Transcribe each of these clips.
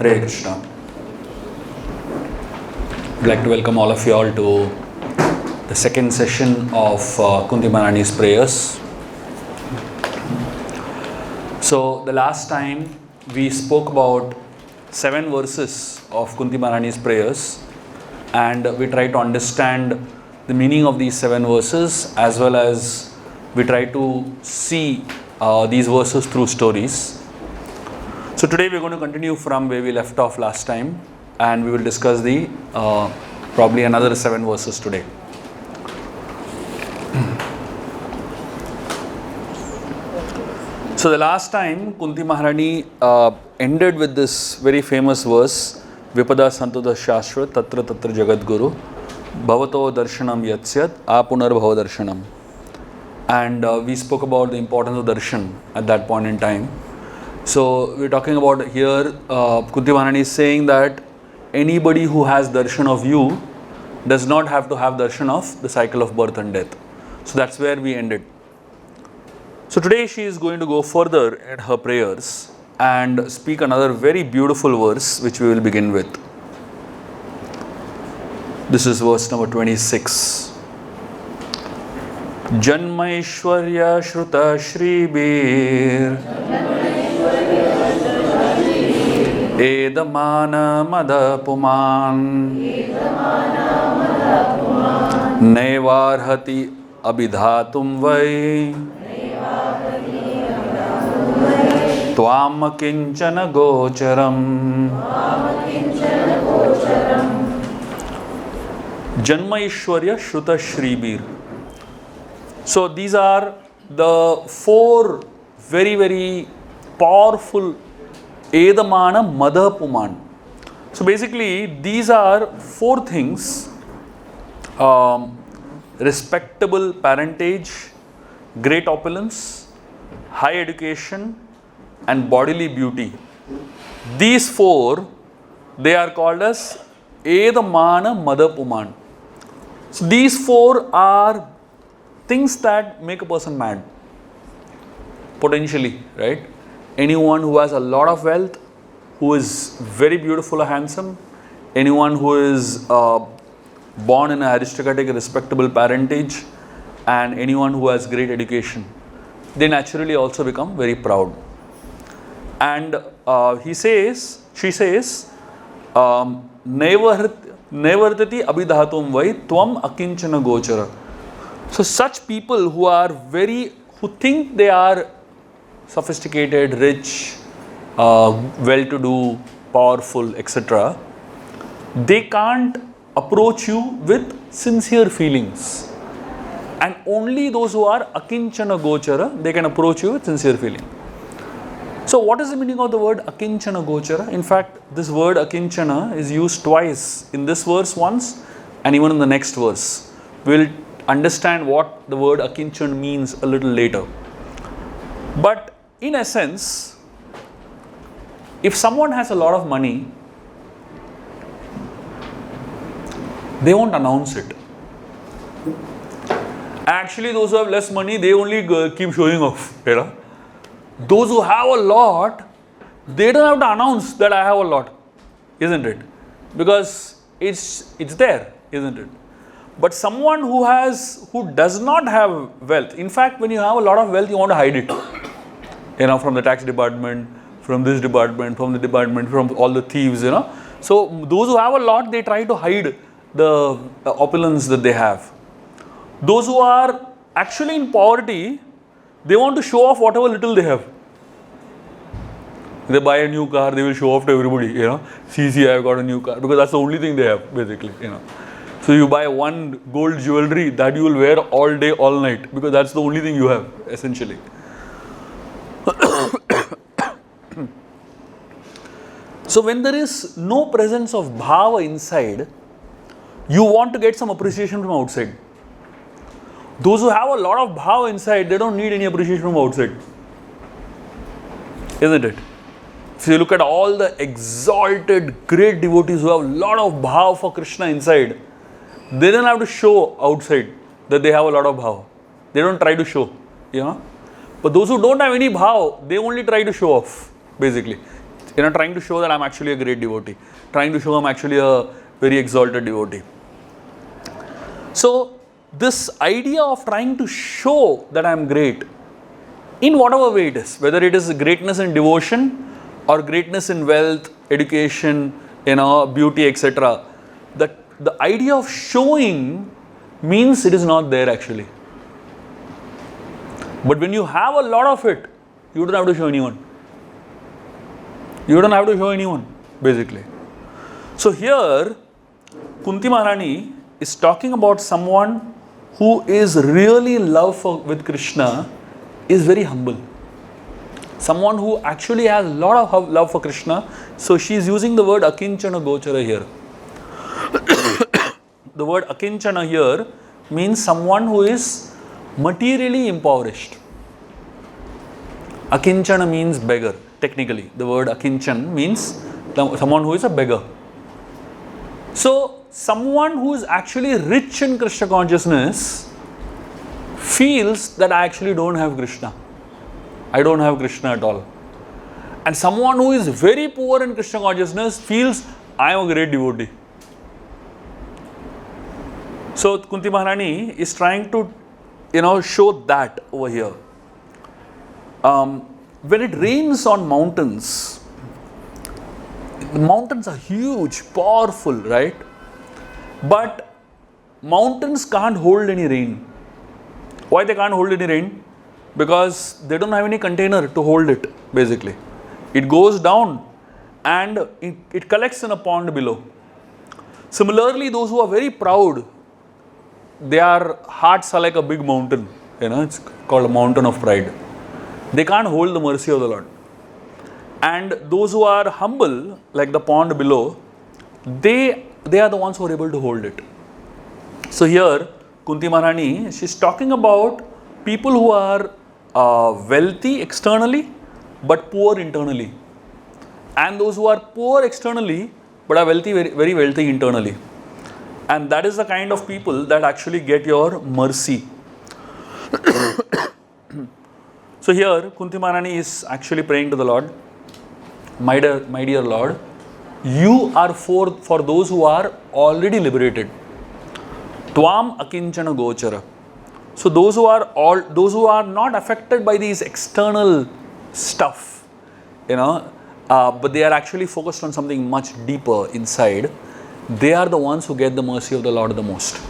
Hare Krishna. I'd like to welcome all of you all to the second session of Kunti Maharani's prayers. So the last time we spoke about 7 verses of Kunti Maharani's prayers, and we tried to understand the meaning of these 7 verses, as well as we try to see these verses through stories. So today we're going to continue from where we left off last time, and we will discuss the probably another 7 verses today. So the last time Kunti Maharani ended with this very famous verse, Vipada Santuda Shashvat Tatra Tatra Jagat Guru Bhavato Darshanam Yatsyat Apunar Bhava Darshanam. And we spoke about the importance of darshan at that point in time. So we're talking about here, Kunti Maharani is saying that anybody who has darshan of you does not have to have darshan of the cycle of birth and death. So that's where we ended. So today she is going to go further in her prayers and speak another very beautiful verse, which we will begin with. This is verse number 26. Janmaishwarya Shruta Shribir Edamana Madapuman Nevarhati Abhidhatum Vai Tvam Kinchana Gocharam. Janmaishwarya Shruta Shribir. So these are the 4 very, very powerful Edamana Madhapuman. So basically these are 4 things: respectable parentage, great opulence, high education, and bodily beauty. These 4, they are called as Edamana Madhapuman. So these 4 are things that make a person mad, potentially, right? Anyone who has a lot of wealth, who is very beautiful or handsome, anyone who is born in an aristocratic, respectable parentage, and anyone who has great education, they naturally also become very proud. And she says, Nevartati abhidhatum vai tvam akinchana gochara. So such people who think they are sophisticated, rich, well-to-do, powerful, etc., they can't approach you with sincere feelings. And only those who are akinchana gochara, they can approach you with sincere feeling. So what is the meaning of the word akinchana gochara? In fact, this word akinchana is used twice, in this verse once and even in the next verse. We'll understand what the word akinchan means a little later. But in essence, if someone has a lot of money, they won't announce it. Actually, those who have less money, they only keep showing off. You know? Those who have a lot, they don't have to announce that I have a lot, isn't it? Because it's there, isn't it? But someone who does not have wealth, in fact, when you have a lot of wealth, you want to hide it. You know, from the tax department, from this department, from the department, from all the thieves, you know. So those who have a lot, they try to hide the opulence that they have. Those who are actually in poverty, they want to show off whatever little they have. They buy a new car, they will show off to everybody, you know. See, I've got a new car, because that's the only thing they have, basically, you know. So you buy one gold jewelry that you will wear all day, all night, because that's the only thing you have, essentially. So when there is no presence of bhava inside, you want to get some appreciation from outside. Those who have a lot of bhava inside, they don't need any appreciation from outside. Isn't it? If you look at all the exalted, great devotees who have a lot of bhava for Krishna inside, they don't have to show outside that they have a lot of bhava. They don't try to show, you know. But those who don't have any bhava, they only try to show off, basically. trying to show that I'm actually a great devotee, trying to show I'm actually a very exalted devotee. So this idea of trying to show that I'm great, in whatever way it is, whether it is greatness in devotion or greatness in wealth, education, beauty, etc., the idea of showing means it is not there actually. But when you have a lot of it, you don't have to show anyone. You don't have to show anyone, basically. So here, Kunti Maharani is talking about someone who is really in love with Krishna, is very humble. Someone who actually has a lot of love for Krishna. So she is using the word akinchana gochara here. The word akinchana here means someone who is materially impoverished. Akinchana means beggar, technically. The word akinchan means someone who is a beggar. So someone who is actually rich in Krishna consciousness feels that I actually don't have Krishna. I don't have Krishna at all. And someone who is very poor in Krishna consciousness feels I am a great devotee. So Kunti Maharani is trying to, show that over here. When it rains on mountains, the mountains are huge, powerful, right? But mountains can't hold any rain. Why they can't hold any rain? Because they don't have any container to hold it, basically. It goes down and it collects in a pond below. Similarly, those who are very proud, their hearts are like a big mountain. It's called a mountain of pride. They can't hold the mercy of the Lord. And those who are humble, like the pond below, they are the ones who are able to hold it. So here, Kunti Maharani, she's talking about people who are wealthy externally, but poor internally. And those who are poor externally, but are wealthy, very, very wealthy internally. And that is the kind of people that actually get your mercy. So here, Kunti Maharani is actually praying to the Lord, my dear Lord, you are for those who are already liberated. Tvam akinchana gochara. So those who are not affected by these external stuff, but they are actually focused on something much deeper inside. They are the ones who get the mercy of the Lord the most.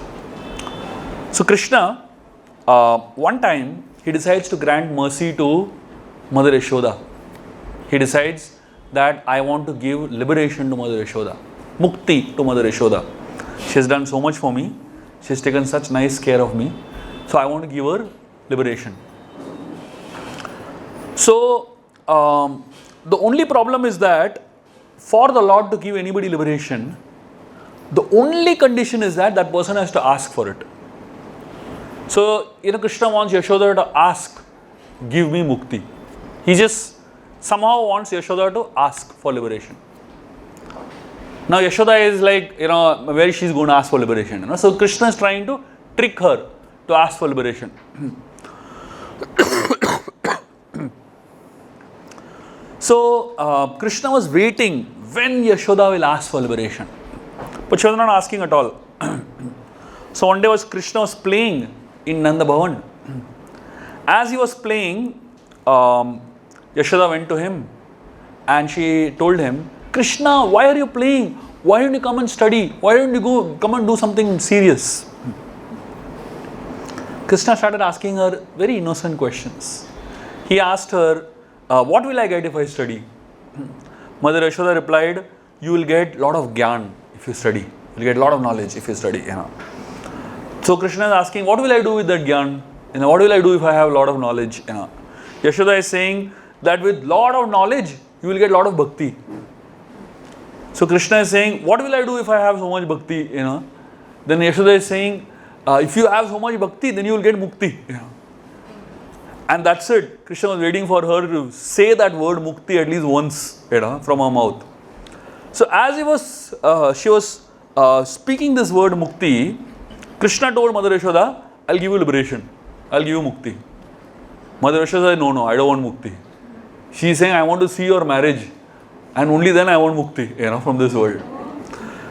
So Krishna, one time, he decides to grant mercy to Mother Yashoda. He decides that I want to give liberation to Mother Yashoda, mukti to Mother Yashoda. She has done so much for me. She has taken such nice care of me. So I want to give her liberation. So the only problem is that for the Lord to give anybody liberation, the only condition is that that person has to ask for it. So, Krishna wants Yashoda to ask, give me mukti. He just somehow wants Yashoda to ask for liberation. Now, Yashoda is like, where she's going to ask for liberation. So, Krishna is trying to trick her to ask for liberation. So, Krishna was waiting when Yashoda will ask for liberation. But she was not asking at all. So, one day Krishna was playing in Nanda Bhavan. As he was playing, Yashoda went to him and she told him, Krishna, why are you playing? Why don't you come and study? Why don't you come and do something serious? Krishna started asking her very innocent questions. He asked her, what will I get if I study? Mother Yashoda replied, you will get a lot of gyan if you study. You will get a lot of knowledge if you study. So Krishna is asking, what will I do with that gyan? What will I do if I have a lot of knowledge? Yashoda is saying that with lot of knowledge, you will get a lot of bhakti. So Krishna is saying, what will I do if I have so much bhakti? Then Yashoda is saying, if you have so much bhakti, then you will get mukti. And that's it. Krishna was waiting for her to say that word mukti at least once, from her mouth. So as she was speaking this word mukti, Krishna told Mother Yashoda, I'll give you liberation. I'll give you mukti. Mother Yashoda said, no, I don't want mukti. She is saying, I want to see your marriage. and only then I want mukti, from this world.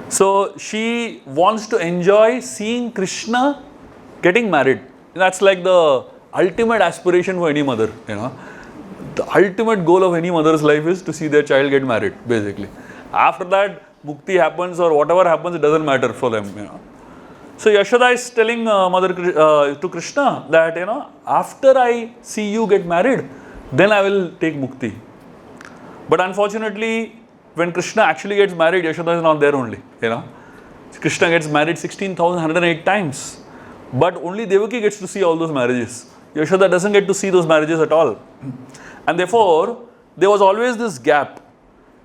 So she wants to enjoy seeing Krishna getting married. That's like the ultimate aspiration for any mother, The ultimate goal of any mother's life is to see their child get married, basically. After that, mukti happens or whatever happens, it doesn't matter for them, So Yashoda is telling to Krishna that, after I see you get married, then I will take mukti. But unfortunately, when Krishna actually gets married, Yashoda is not there only, Krishna gets married 16,108 times. But only Devaki gets to see all those marriages. Yashoda doesn't get to see those marriages at all. And therefore, there was always this gap.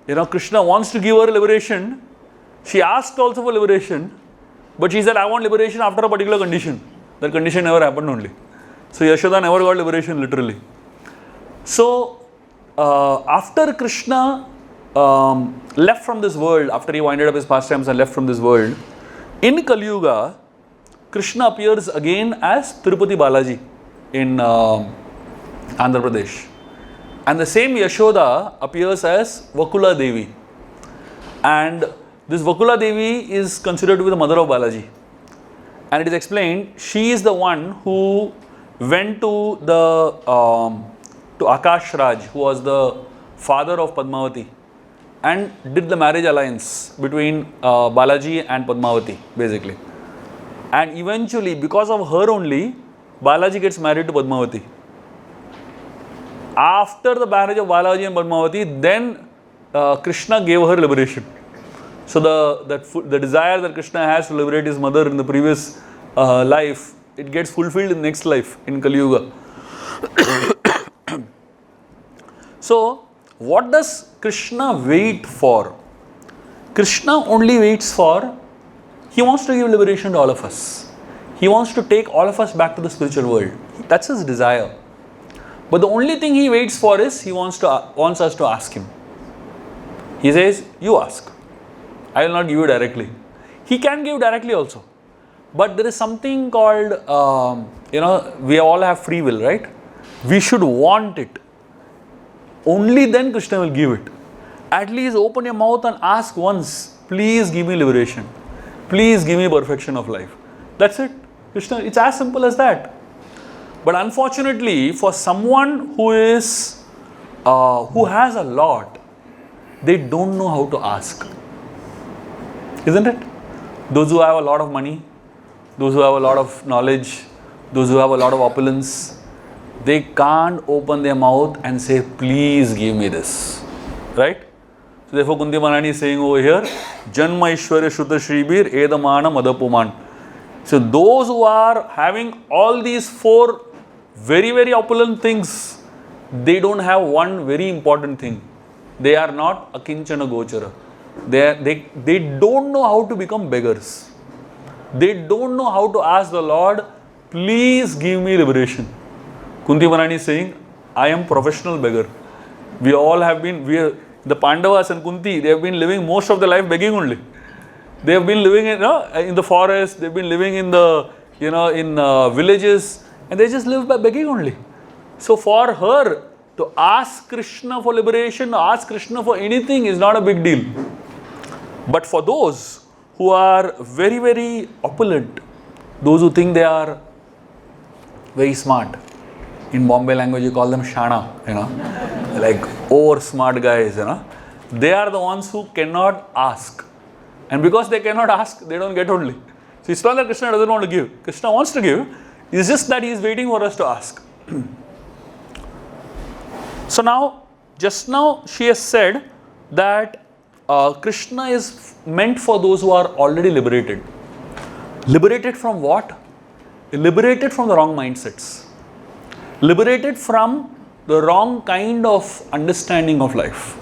Krishna wants to give her liberation. She asked also for liberation. But she said, I want liberation after a particular condition. That condition never happened only. So Yashoda never got liberation literally. So, after Krishna left from this world, after he winded up his pastimes and left from this world, in Kali Yuga, Krishna appears again as Tirupati Balaji in Andhra Pradesh. And the same Yashoda appears as Vakula Devi. And this Vakula Devi is considered to be the mother of Balaji. And it is explained, she is the one who went to to Akash Raj, who was the father of Padmavati, and did the marriage alliance between Balaji and Padmavati, basically. And eventually, because of her only, Balaji gets married to Padmavati. After the marriage of Balaji and Padmavati, then Krishna gave her liberation. So the desire that Krishna has to liberate his mother in the previous life, it gets fulfilled in the next life, in Kali Yuga. So, what does Krishna wait for? Krishna only waits for, he wants to give liberation to all of us. He wants to take all of us back to the spiritual world. That's his desire. But the only thing he waits for is, he wants us to ask him. He says, you ask. I will not give you directly. He can give directly also. But there is something called, we all have free will, right? We should want it. Only then Krishna will give it. At least open your mouth and ask once, please give me liberation. Please give me perfection of life. That's it. Krishna, it's as simple as that. But unfortunately, for someone who has a lot, they don't know how to ask. Isn't it? Those who have a lot of money, those who have a lot of knowledge, those who have a lot of opulence, they can't open their mouth and say, please give me this. Right? So therefore Kunti Maharani is saying over here, Janma Ishwarya Shuddha Shribir Edamana Madapuman. So those who are having all these four very, very opulent things, they don't have one very important thing. They are not akinchana gochara. They don't know how to become beggars. They don't know how to ask the Lord, please give me liberation. Kunti Maharani is saying, I am professional beggar. We all have been, the Pandavas and Kunti, they have been living most of their life begging only. They have been living in the forest, they have been living in the, in villages, and they just live by begging only. So for her to ask Krishna for liberation, ask Krishna for anything is not a big deal. But for those who are very, very opulent, those who think they are very smart, in Bombay language you call them shana, like over smart guys, they are the ones who cannot ask. And because they cannot ask, they don't get only. So it's not that Krishna doesn't want to give. Krishna wants to give. It's just that he is waiting for us to ask. So now, just now she has said that Krishna is meant for those who are already liberated. Liberated from what? Liberated from the wrong mindsets. Liberated from the wrong kind of understanding of life.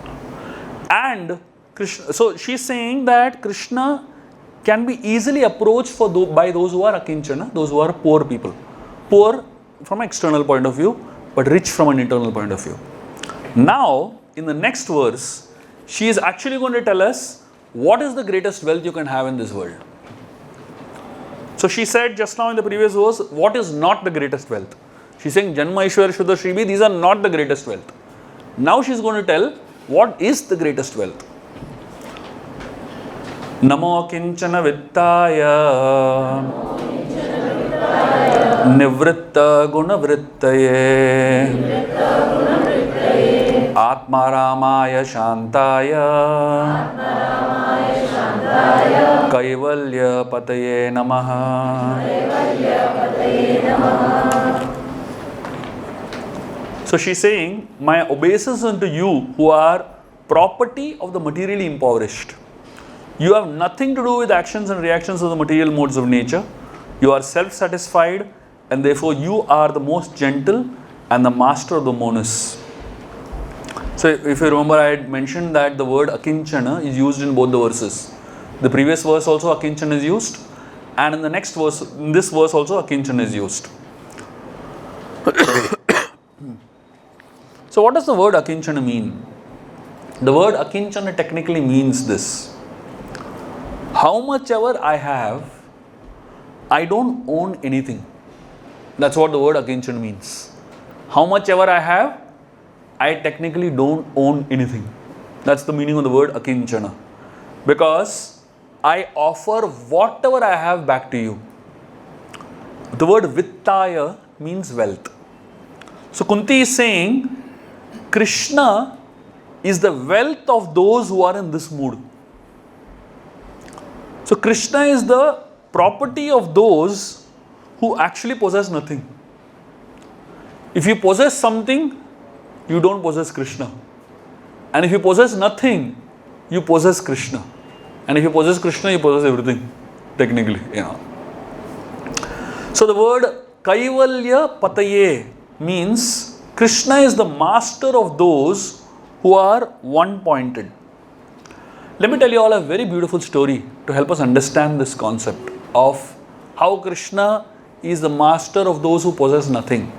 And Krishna, so she's saying that Krishna can be easily approached by those who are akinchana, those who are poor people. Poor from an external point of view, but rich from an internal point of view. Now, in the next verse, she is actually going to tell us what is the greatest wealth you can have in this world. So she said just now in the previous verse, what is not the greatest wealth? She's saying Janma Ishwar Shuddha Shribi, these are not the greatest wealth. Now she's going to tell What is the greatest wealth? Namo kinchana vittaya nivritta gunavrittaye atmaramaya shantaya kaivalya pataye namaha. So she's saying, my obeisance unto you who are property of the materially impoverished. You have nothing to do with actions and reactions of the material modes of nature. You are self-satisfied, and therefore you are the most gentle and the master of the monas. So if you remember, I had mentioned that the word akinchana is used in both the verses. The previous verse also akinchana is used, and in the next verse, in this verse also akinchana is used. So what does the word akinchana mean? The word akinchana technically means this: how much ever I have, I don't own anything. That's what the word akinchana means. How much ever I have, I technically don't own anything. That's the meaning of the word akinchana. Because I offer whatever I have back to you. The word vittaya means wealth. So Kunti is saying, Krishna is the wealth of those who are in this mood. So Krishna is the property of those who actually possess nothing. If you possess something, you don't possess Krishna. And if you possess nothing, you possess Krishna. And if you possess Krishna, you possess everything, technically. So the word Kaivalya Pataye means Krishna is the master of those who are one-pointed. Let me tell you all a very beautiful story to help us understand this concept of how Krishna is the master of those who possess nothing.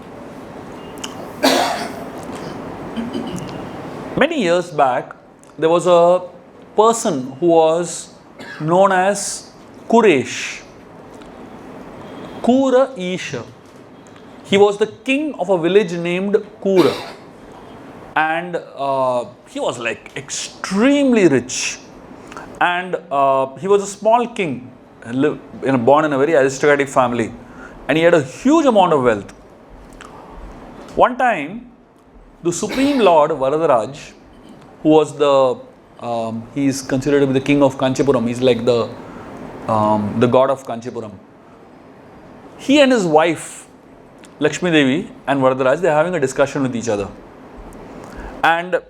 Many years back, there was a person who was known as Kuresh. Kura Isha. He was the king of a village named Kura. And he was like extremely rich. And he was a small king, born in a very aristocratic family. And he had a huge amount of wealth. One time, the Supreme Lord Varadaraj, who was he is considered to be the king of Kanchipuram. He's like the god of Kanchipuram. He and his wife, Lakshmi Devi and Varadaraj, they are having a discussion with each other. And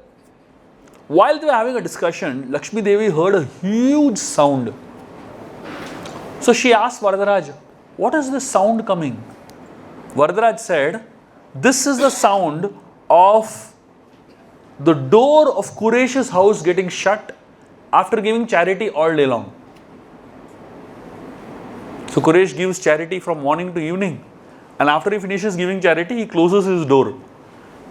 while they were having a discussion, Lakshmi Devi heard a huge sound. So she asked Varadaraj, what is this sound coming? Varadaraj said, this is the sound of the door of Kuresh's house getting shut after giving charity all day long. So Kuresh gives charity from morning to evening, and after he finishes giving charity, he closes his door.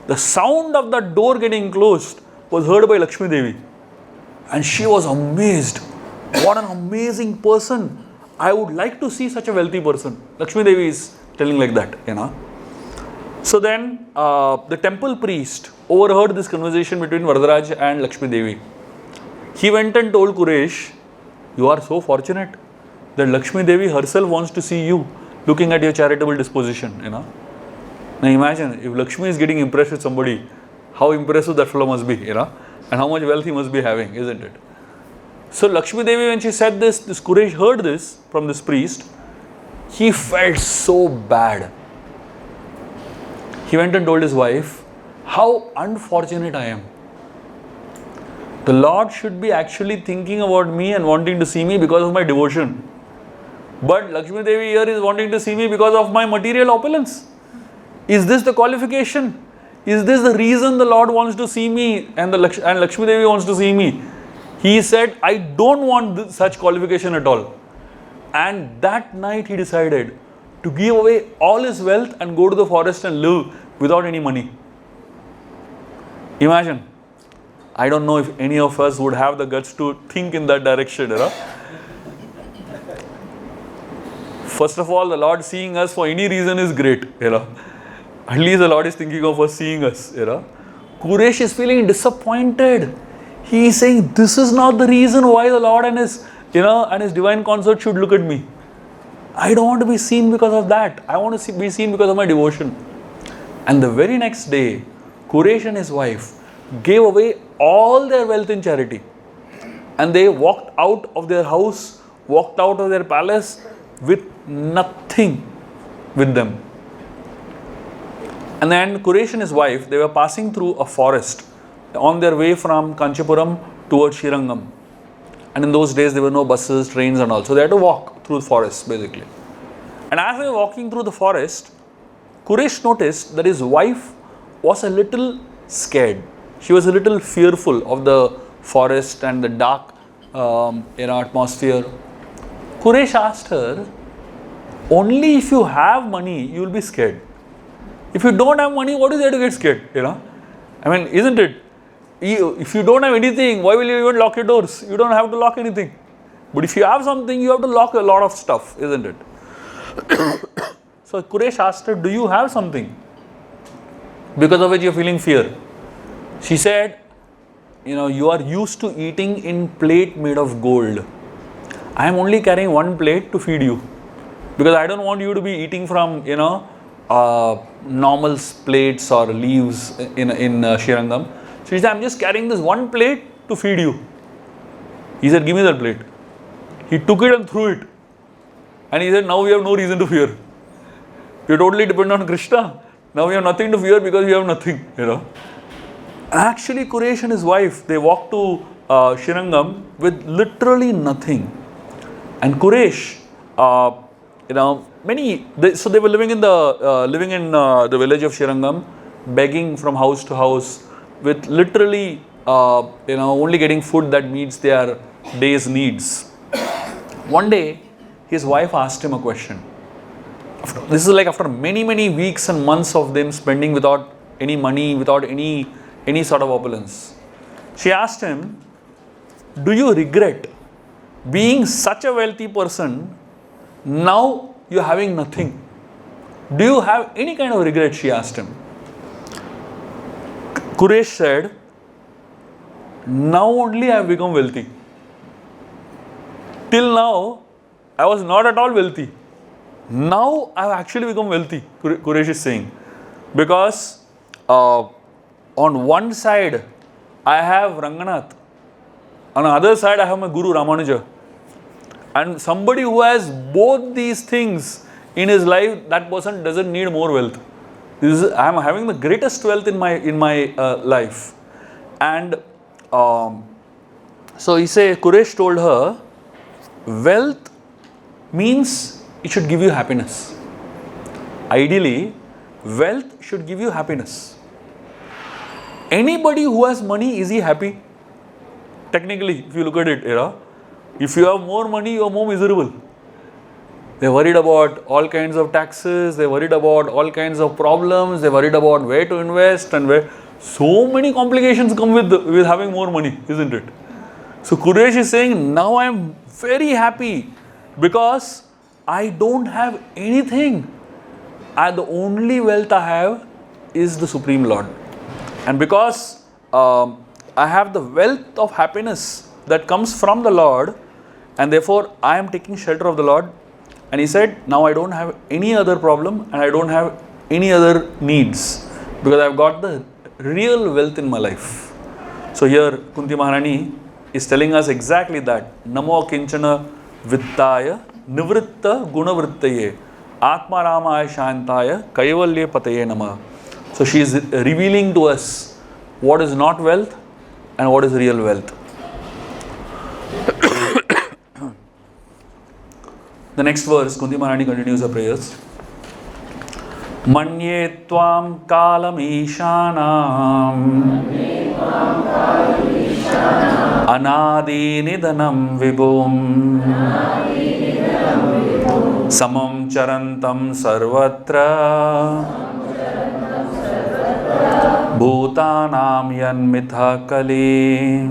The sound of that door getting closed was heard by Lakshmi Devi, and she was amazed. What an amazing person! I would like to see such a wealthy person. Lakshmi Devi is telling like that, So then the temple priest overheard this conversation between Varadaraj and Lakshmi Devi. He went and told Kuresh, you are so fortunate that Lakshmi Devi herself wants to see you looking at your charitable disposition, Now imagine, if Lakshmi is getting impressed with somebody, how impressive that fellow must be, and how much wealth he must be having, isn't it? So Lakshmi Devi, when she said this Kuresh heard this from this priest, he felt so bad. He went and told his wife, how unfortunate I am. The Lord should be actually thinking about me and wanting to see me because of my devotion. But Lakshmi Devi here is wanting to see me because of my material opulence. Is this the qualification? Is this the reason the Lord wants to see me and Lakshmi Devi wants to see me? He said, I don't want such qualification at all. And that night he decided to give away all his wealth and go to the forest and live without any money. Imagine. I don't know if any of us would have the guts to think in that direction. First of all, the Lord seeing us for any reason is great. At least the Lord is thinking of us, seeing us. Quresh is feeling disappointed. He is saying, this is not the reason why the Lord and his, and his divine consort should look at me. I don't want to be seen because of that. I want to be seen because of my devotion. And the very next day, Quresh and his wife gave away all their wealth in charity. And they walked out of their house, walked out of their palace with nothing with them. And then Quresh and his wife, they were passing through a forest on their way from Kanchipuram towards Srirangam. And in those days, there were no buses, trains and all. So they had to walk through the forest basically. And as they were walking through the forest, Quresh noticed that his wife was a little scared. She was a little fearful of the forest and the dark atmosphere. Quresh asked her, only if you have money, you will be scared. If you don't have money, what is there to get scared? I mean, isn't it? If you don't have anything, why will you even lock your doors? You don't have to lock anything. But if you have something, you have to lock a lot of stuff, isn't it? So Quresh asked her, do you have something because of which you are feeling fear? She said, you are used to eating in plate made of gold. I am only carrying one plate to feed you because I don't want you to be eating from, normal plates or leaves in Srirangam. So he said, I'm just carrying this one plate to feed you. He said, give me that plate. He took it and threw it. And he said, now we have no reason to fear. We are totally dependent on Krishna. Now we have nothing to fear because we have nothing, Actually, Quresh and his wife, they walked to Srirangam with literally nothing. And Quresh, so they were living in the village of Srirangam, begging from house to house with literally, only getting food that meets their day's needs. One day, his wife asked him a question. This is like after many, many weeks and months of them spending without any money, without any sort of opulence. She asked him, do you regret being such a wealthy person, now you are having nothing? Do you have any kind of regret? She asked him. Quresh said, now only I have become wealthy. Till now, I was not at all wealthy. Now I have actually become wealthy, Quresh is saying. Because on one side, I have Ranganath. On the other side, I have my Guru Ramanuja. And somebody who has both these things in his life, that person doesn't need more wealth. I am having the greatest wealth in my life. And so Quresh told her, wealth means it should give you happiness. Ideally, wealth should give you happiness. Anybody who has money, is he happy? Technically, if you look at it, if you have more money, you are more miserable. They're worried about all kinds of taxes, they're worried about all kinds of problems, they're worried about where to invest and where. So many complications come with having more money, isn't it? So Quresh is saying, now I am very happy because I don't have anything. The only wealth I have is the Supreme Lord. And because I have the wealth of happiness that comes from the Lord, and therefore I am taking shelter of the Lord. And he said, now I don't have any other problem and I don't have any other needs because I've got the real wealth in my life. So here Kunti Maharani is telling us exactly that. Namo kinchana vittaya nivritta gunavrittaye atma ramaya shantaya kaivalya pataye nama. So she is revealing to us what is not wealth and what is real wealth. The next verse, Kunti Maharani continues her prayers. Manye tvam kalam ishanam anadi nidanam vibhum samam charantam sarvatra bhutanam yanmitha kali.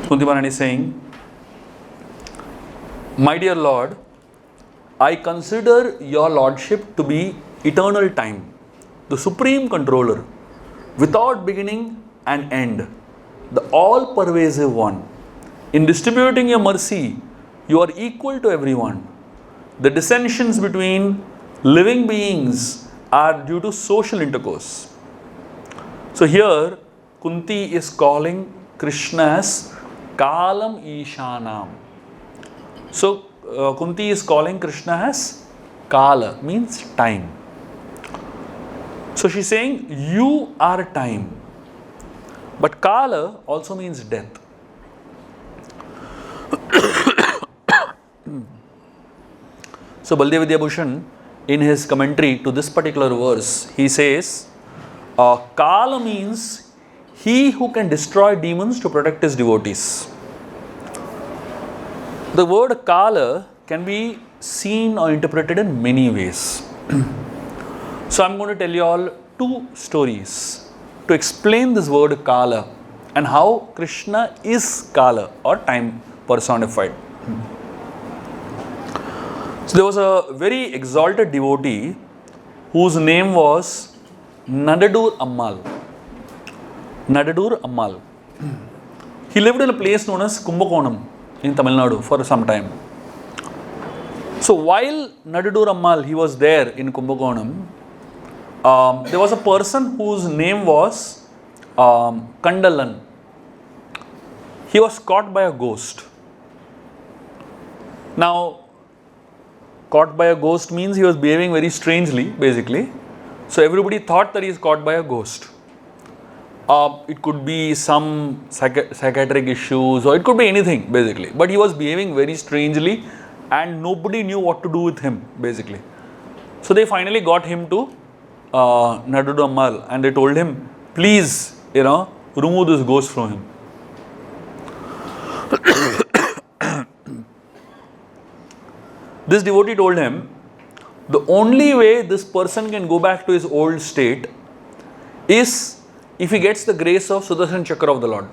Kunti Maharani is saying, my dear Lord, I consider your Lordship to be eternal time, the supreme controller, without beginning and end, the all-pervasive one. In distributing your mercy, you are equal to everyone. The dissensions between living beings are due to social intercourse. So here, Kunti is calling Krishna as Kalam Ishanam. So Kunti is calling Krishna as Kala, means time. So she's saying, you are time. But Kala also means death. So Baldev Vidyabhushan, in his commentary to this particular verse, he says, Kala means he who can destroy demons to protect his devotees. The word Kala can be seen or interpreted in many ways. So I'm going to tell you all two stories to explain this word Kala and how Krishna is Kala or time personified. So there was a very exalted devotee whose name was Nadadur Ammal. Nadadur Ammal. He lived in a place known as Kumbakonam in Tamil Nadu for some time. So while Nadadur Ammal, he was there in Kumbakonam, there was a person whose name was Kandalan. He was caught by a ghost. Now, caught by a ghost means he was behaving very strangely, basically. So everybody thought that he is caught by a ghost. It could be some psychiatric issues or it could be anything, basically. But he was behaving very strangely and nobody knew what to do with him, basically. So they finally got him to Nadadur Ammal and they told him, please, remove this ghost from him. This devotee told him, the only way this person can go back to his old state is if he gets the grace of Sudarshan Chakra of the Lord.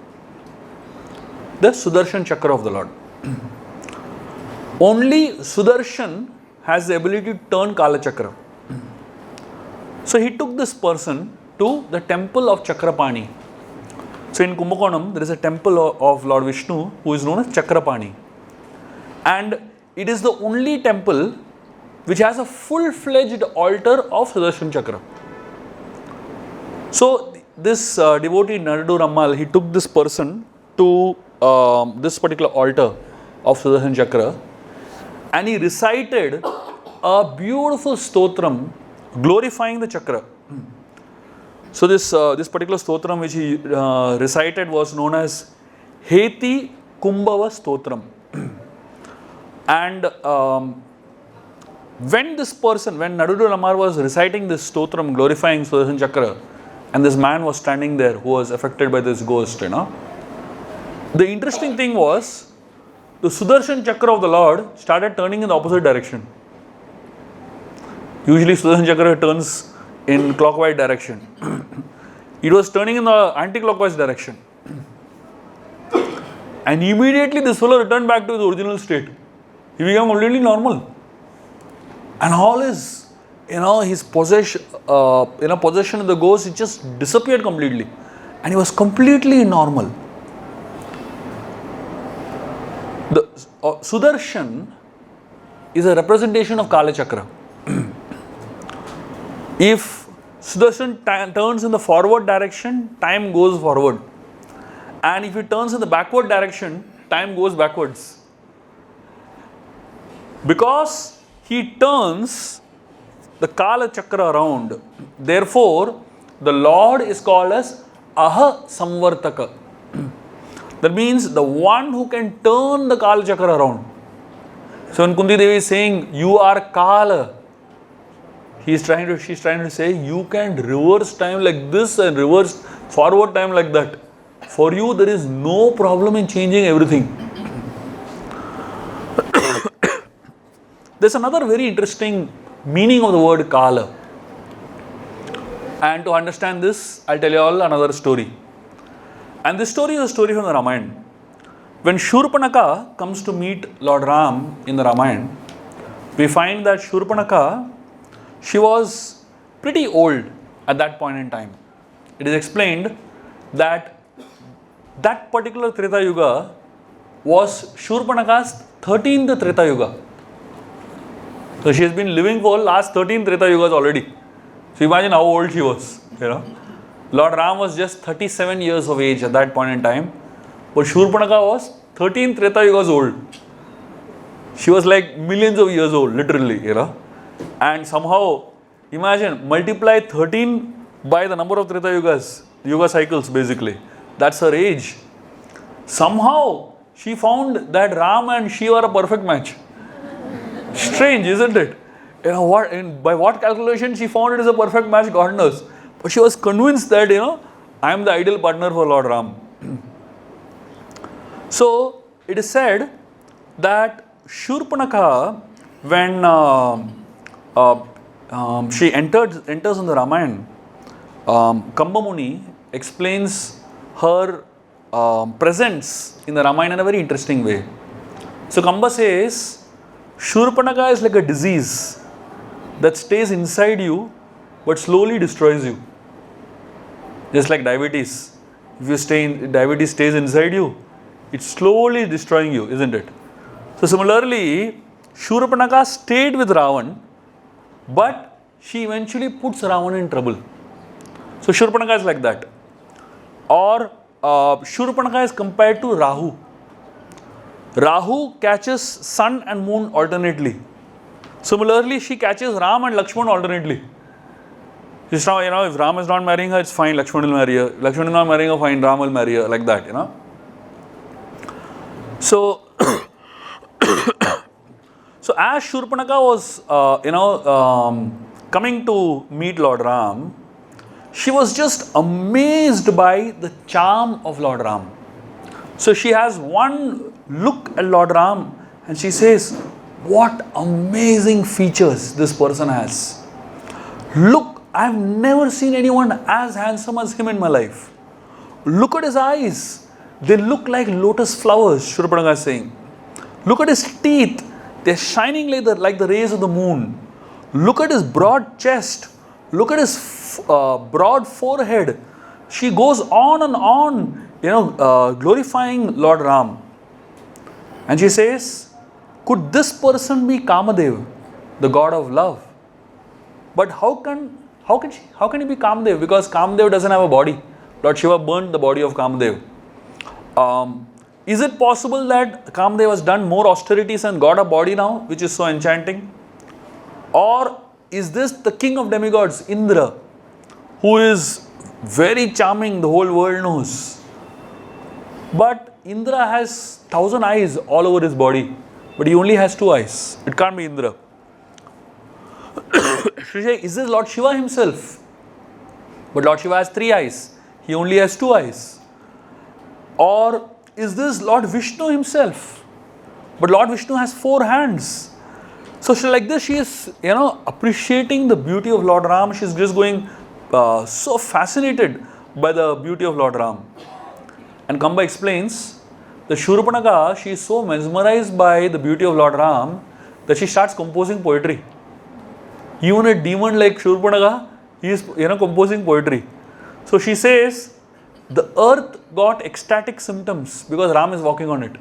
The Sudarshan Chakra of the Lord. Only Sudarshan has the ability to turn Kala Chakra. So he took this person to the temple of Chakrapani. So in Kumbakonam, there is a temple of Lord Vishnu who is known as Chakrapani. And it is the only temple which has a full-fledged altar of Sudarshan Chakra. So this devotee Nadadur Ammal, he took this person to this particular altar of Sudarshan Chakra and he recited a beautiful stotram glorifying the chakra. So this particular stotram which he recited was known as Heti Kumbhava Stotram. And when Nadadur Ammal was reciting this stotram glorifying Sudarshan Chakra, and this man was standing there who was affected by this ghost, the interesting thing was, the Sudarshan Chakra of the Lord started turning in the opposite direction. Usually Sudarshan Chakra turns in clockwise direction. It was turning in the anti-clockwise direction. And immediately this fellow returned back to his original state. He became completely normal. And all his, his possession of the ghost, it just disappeared completely. And he was completely normal. The Sudarshan is a representation of Kala Chakra. If Sudarshan turns in the forward direction, time goes forward. And if it turns in the backward direction, time goes backwards. Because he turns the Kala Chakra around, therefore, the Lord is called as Aha Samvartaka. That means the one who can turn the Kala Chakra around. So when Kunti Devi is saying, you are Kala, she's trying to say, you can reverse time like this and reverse forward time like that. For you, there is no problem in changing everything. There's another very interesting meaning of the word Kala. And to understand this, I'll tell you all another story. And this story is a story from the Ramayana. When Shurpanaka comes to meet Lord Ram in the Ramayana, we find that Shurpanaka, she was pretty old at that point in time. It is explained that that particular Treta Yuga was Shurpanaka's 13th Treta Yuga. So she has been living for last 13 Treta Yugas already. So imagine how old she was, Lord Ram was just 37 years of age at that point in time. But Shurpanaka was 13 Treta Yugas old. She was like millions of years old, literally, And somehow, imagine, multiply 13 by the number of Treta Yugas, Yuga cycles basically. That's her age. Somehow, she found that Ram and she were a perfect match. Strange, isn't it? By what calculation she found it is a perfect match, God knows. But she was convinced that, I am the ideal partner for Lord Ram. So, it is said that Shurpanaka, when she enters in the Ramayana, Kamba Muni explains her presence in the Ramayana in a very interesting way. So, Kamba says, Shurpanaka is like a disease that stays inside you but slowly destroys you. Just like diabetes. If diabetes stays inside you, it's slowly destroying you, isn't it? So similarly, Shurpanaka stayed with Ravan, but she eventually puts Ravan in trouble. So Shurpanaka is like that. Or Shurpanaka is compared to Rahu. Rahu catches sun and moon alternately. Similarly, she catches Ram and Lakshman alternately. Just now, if Ram is not marrying her, it's fine, Lakshman will marry her. Lakshman is not marrying her, fine, Ram will marry her, like that, So, so as Shurpanaka was, coming to meet Lord Ram, she was just amazed by the charm of Lord Ram. So she has one look at Lord Ram and she says, what amazing features this person has. Look, I've never seen anyone as handsome as him in my life. Look at his eyes. They look like lotus flowers, Shurpanaka is saying. Look at his teeth. They're shining like the rays of the moon. Look at his broad chest. Look at his broad forehead. She goes on and on, glorifying Lord Ram. And she says, could this person be Kamadev, the god of love? But how can he be Kamadev? Because Kamadev doesn't have a body. Lord Shiva burned the body of Kamadev. Is it possible that Kamadev has done more austerities and got a body now, which is so enchanting? Or is this the king of demigods, Indra, who is very charming, the whole world knows? But Indra has 1,000 eyes all over his body, but he only has 2 eyes. It can't be Indra. Is this Lord Shiva himself? But Lord Shiva has 3 eyes. He only has 2 eyes. Or is this Lord Vishnu himself? But Lord Vishnu has 4 hands. So like this, she is, appreciating the beauty of Lord Ram. She's just going so fascinated by the beauty of Lord Ram. And Kamba explains that Shurpanaka, she is so mesmerized by the beauty of Lord Ram that she starts composing poetry. Even a demon like Shurpanaka, he is, composing poetry. So she says, the earth got ecstatic symptoms because Ram is walking on it.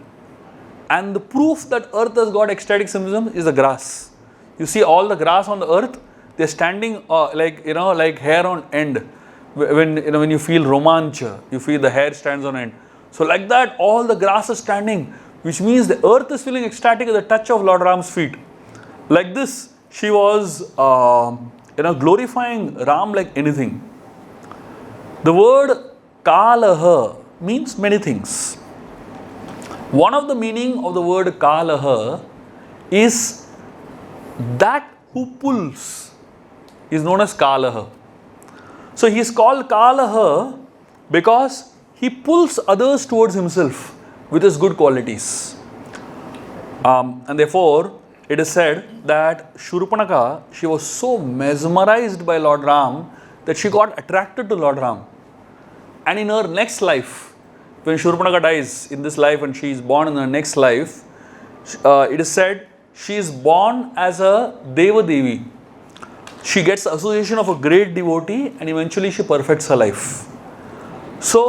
And the proof that earth has got ecstatic symptoms is the grass. You see all the grass on the earth, they're standing like hair on end. When you feel romancha, you feel the hair stands on end. So like that, all the grass is standing, which means the earth is feeling ecstatic at the touch of Lord Ram's feet. Like this, she was, glorifying Ram like anything. The word Kalaha means many things. One of the meaning of the word Kalaha is that who pulls is known as Kalaha. So he is called Kalaha because he pulls others towards himself with his good qualities. And therefore, it is said that Shurpanaka, she was so mesmerized by Lord Ram that she got attracted to Lord Ram. And in her next life, when Shurpanaka dies in this life and she is born in her next life, it is said she is born as a Deva Devi. she gets association of a great devotee and eventually she perfects her life. So,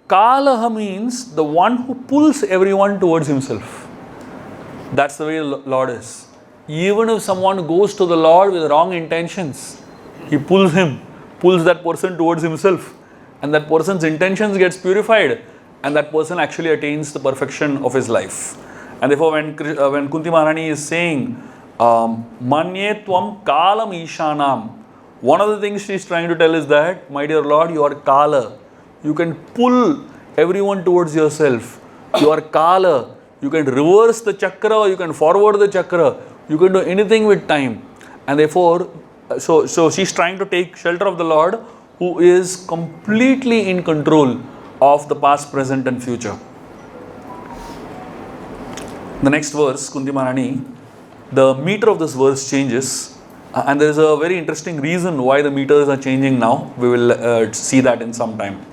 Kalaha means the one who pulls everyone towards himself. That's the way the Lord is. Even if someone goes to the Lord with wrong intentions, He pulls that person towards Himself, and that person's intentions gets purified, and that person actually attains the perfection of his life. And therefore, when Kunti Maharani is saying, Manye Tvam Kalam Ishanam, one of the things she is trying to tell is that, my dear Lord, you are Kala. You can pull everyone towards yourself. You are Kala. You can reverse the chakra, or you can forward the chakra. You can do anything with time. And therefore, so she's trying to take shelter of the Lord, who is completely in control of the past, present and future. The next verse, Kunti Maharani, the meter of this verse changes, and there is a very interesting reason why the meters are changing now. We will see that in some time.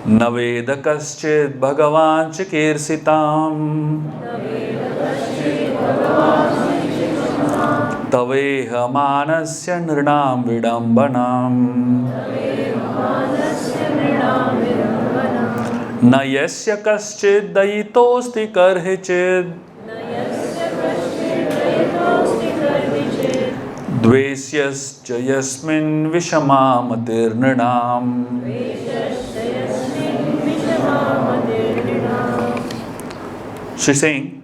Naveda kaschid bhagavan chikirsitam taveha manasya nrinam vidambanam na yasya kaschid dayitosti karhichid dvesyascha yasmin vishamamatir nrinam. She's saying,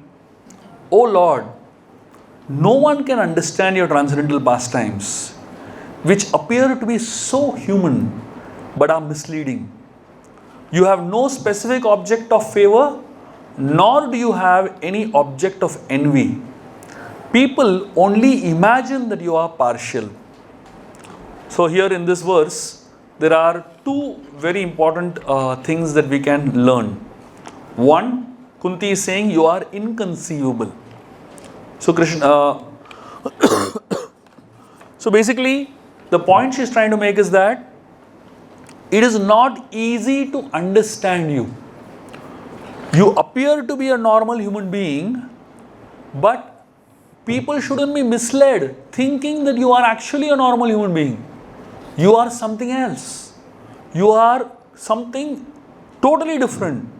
O Lord, no one can understand your transcendental pastimes, which appear to be so human but are misleading. You have no specific object of favor, nor do you have any object of envy. People only imagine that you are partial. So here in this verse, there are two very important things that we can learn. One, Kunti is saying you are inconceivable. So Krishna, so basically the point she is trying to make is that it is not easy to understand you. You appear to be a normal human being, but people shouldn't be misled thinking that you are actually a normal human being. You are something else. You are something totally different.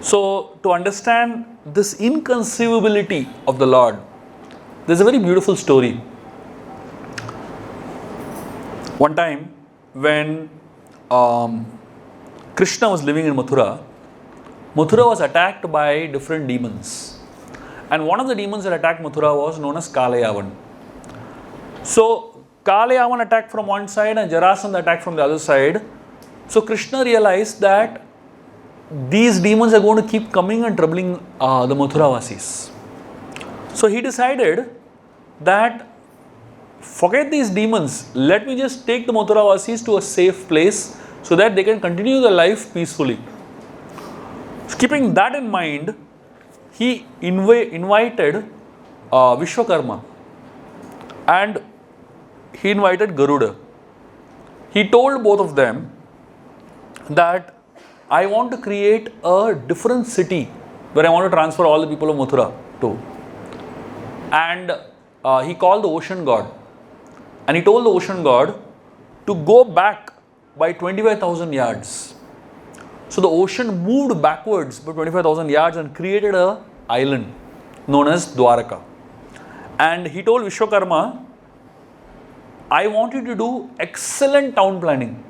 So, to understand this inconceivability of the Lord, there's a very beautiful story. One time, when Krishna was living in Mathura, Mathura was attacked by different demons. And one of the demons that attacked Mathura was known as Kalayavan. So, Kalayavan attacked from one side and Jarasandha attacked from the other side. So, Krishna realized that these demons are going to keep coming and troubling the Mathuravasis. So he decided that forget these demons, let me just take the Mathuravasis to a safe place so that they can continue their life peacefully. Keeping that in mind, he invited Vishwakarma and he invited Garuda. He told both of them that I want to create a different city where I want to transfer all the people of Mathura to. And he called the ocean god. And he told the ocean god to go back by 25,000 yards. So the ocean moved backwards by 25,000 yards and created an island known as Dwaraka. And he told Vishwakarma, I want you to do excellent town planning.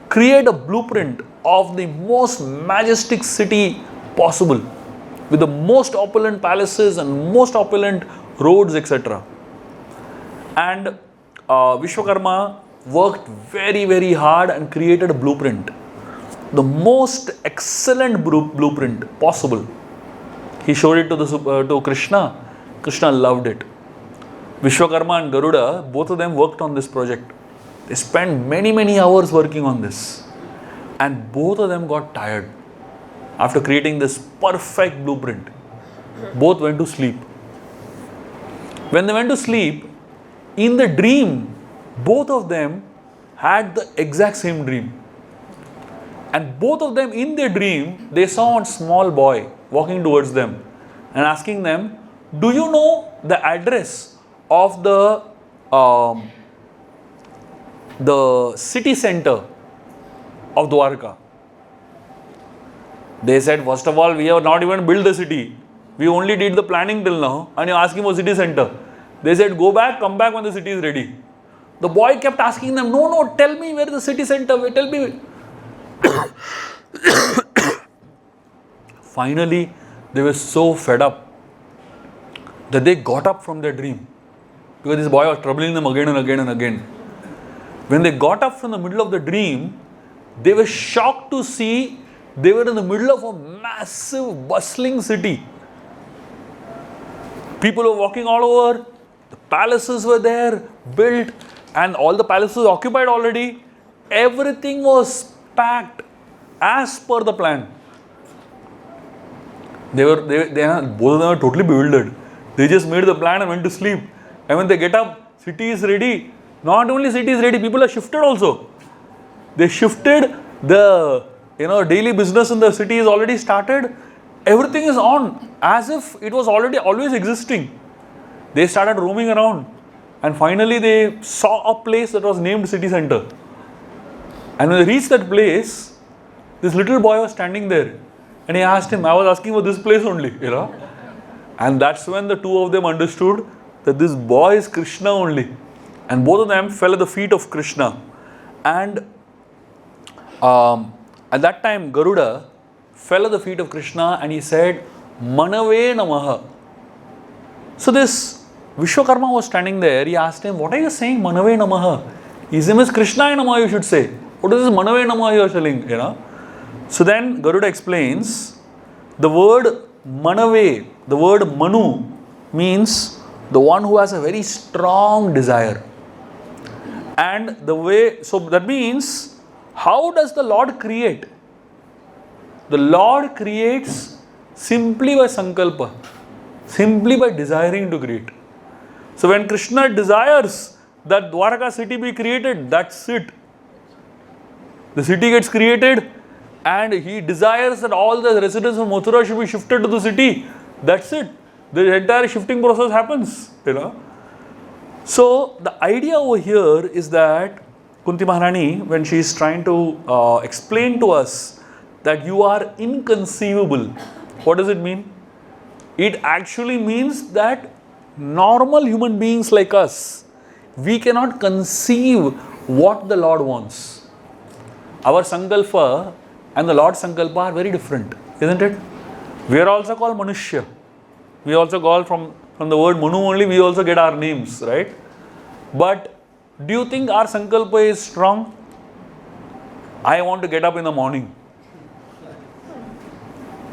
Create a blueprint of the most majestic city possible with the most opulent palaces and most opulent roads, etc. And Vishwakarma worked very, very hard and created a blueprint. The most excellent blueprint possible. He showed it to Krishna. Krishna loved it. Vishwakarma and Garuda, both of them worked on this project. They spent many, many hours working on this. And both of them got tired. After creating this perfect blueprint, both went to sleep. When they went to sleep, in the dream, both of them had the exact same dream. And both of them in their dream, they saw a small boy walking towards them and asking them, do you know the address of the city center of Dwarka. They said, first of all, we have not even built the city. We only did the planning till now, and you're asking for city center. They said, go back, come back when the city is ready. The boy kept asking them, no, tell me where the city center, tell me. Finally, they were so fed up that they got up from their dream. Because this boy was troubling them again and again and again. When they got up from the middle of the dream, they were shocked to see they were in the middle of a massive, bustling city. People were walking all over, the palaces were there, built, and all the palaces occupied already. Everything was packed as per the plan. Both of them were totally bewildered. They just made the plan and went to sleep. And when they get up, city is ready. Not only city is ready, people are shifted also. They shifted, the daily business in the city is already started. Everything is on as if it was already always existing. They started roaming around, and finally they saw a place that was named city center. And when they reached that place, this little boy was standing there, and he asked him, I was asking for this place only, And that's when the two of them understood that this boy is Krishna only. And both of them fell at the feet of Krishna. And at that time, Garuda fell at the feet of Krishna and he said, Manave Namaha. So this Vishwakarma was standing there. He asked him, what are you saying, Manave Namaha? His name is Krishna Namaha, you should say. What is this Manave Namaha you are telling? So then Garuda explains, the word Manave, the word Manu means the one who has a very strong desire. And so that means, how does the Lord create? The Lord creates simply by sankalpa, simply by desiring to create. So when Krishna desires that Dwarka city be created, that's it. The city gets created and he desires that all the residents of Mathura should be shifted to the city. That's it. The entire shifting process happens, So the idea over here is that Kunti Maharani, when she is trying to explain to us that you are inconceivable, what does it mean? It actually means that normal human beings like us, we cannot conceive what the Lord wants. Our sankalpa and the Lord's sankalpa are very different, isn't it? We are also called Manushya. We also call from the word Manu only, we also get our names, right? But do you think our sankalpa is strong? I want to get up in the morning.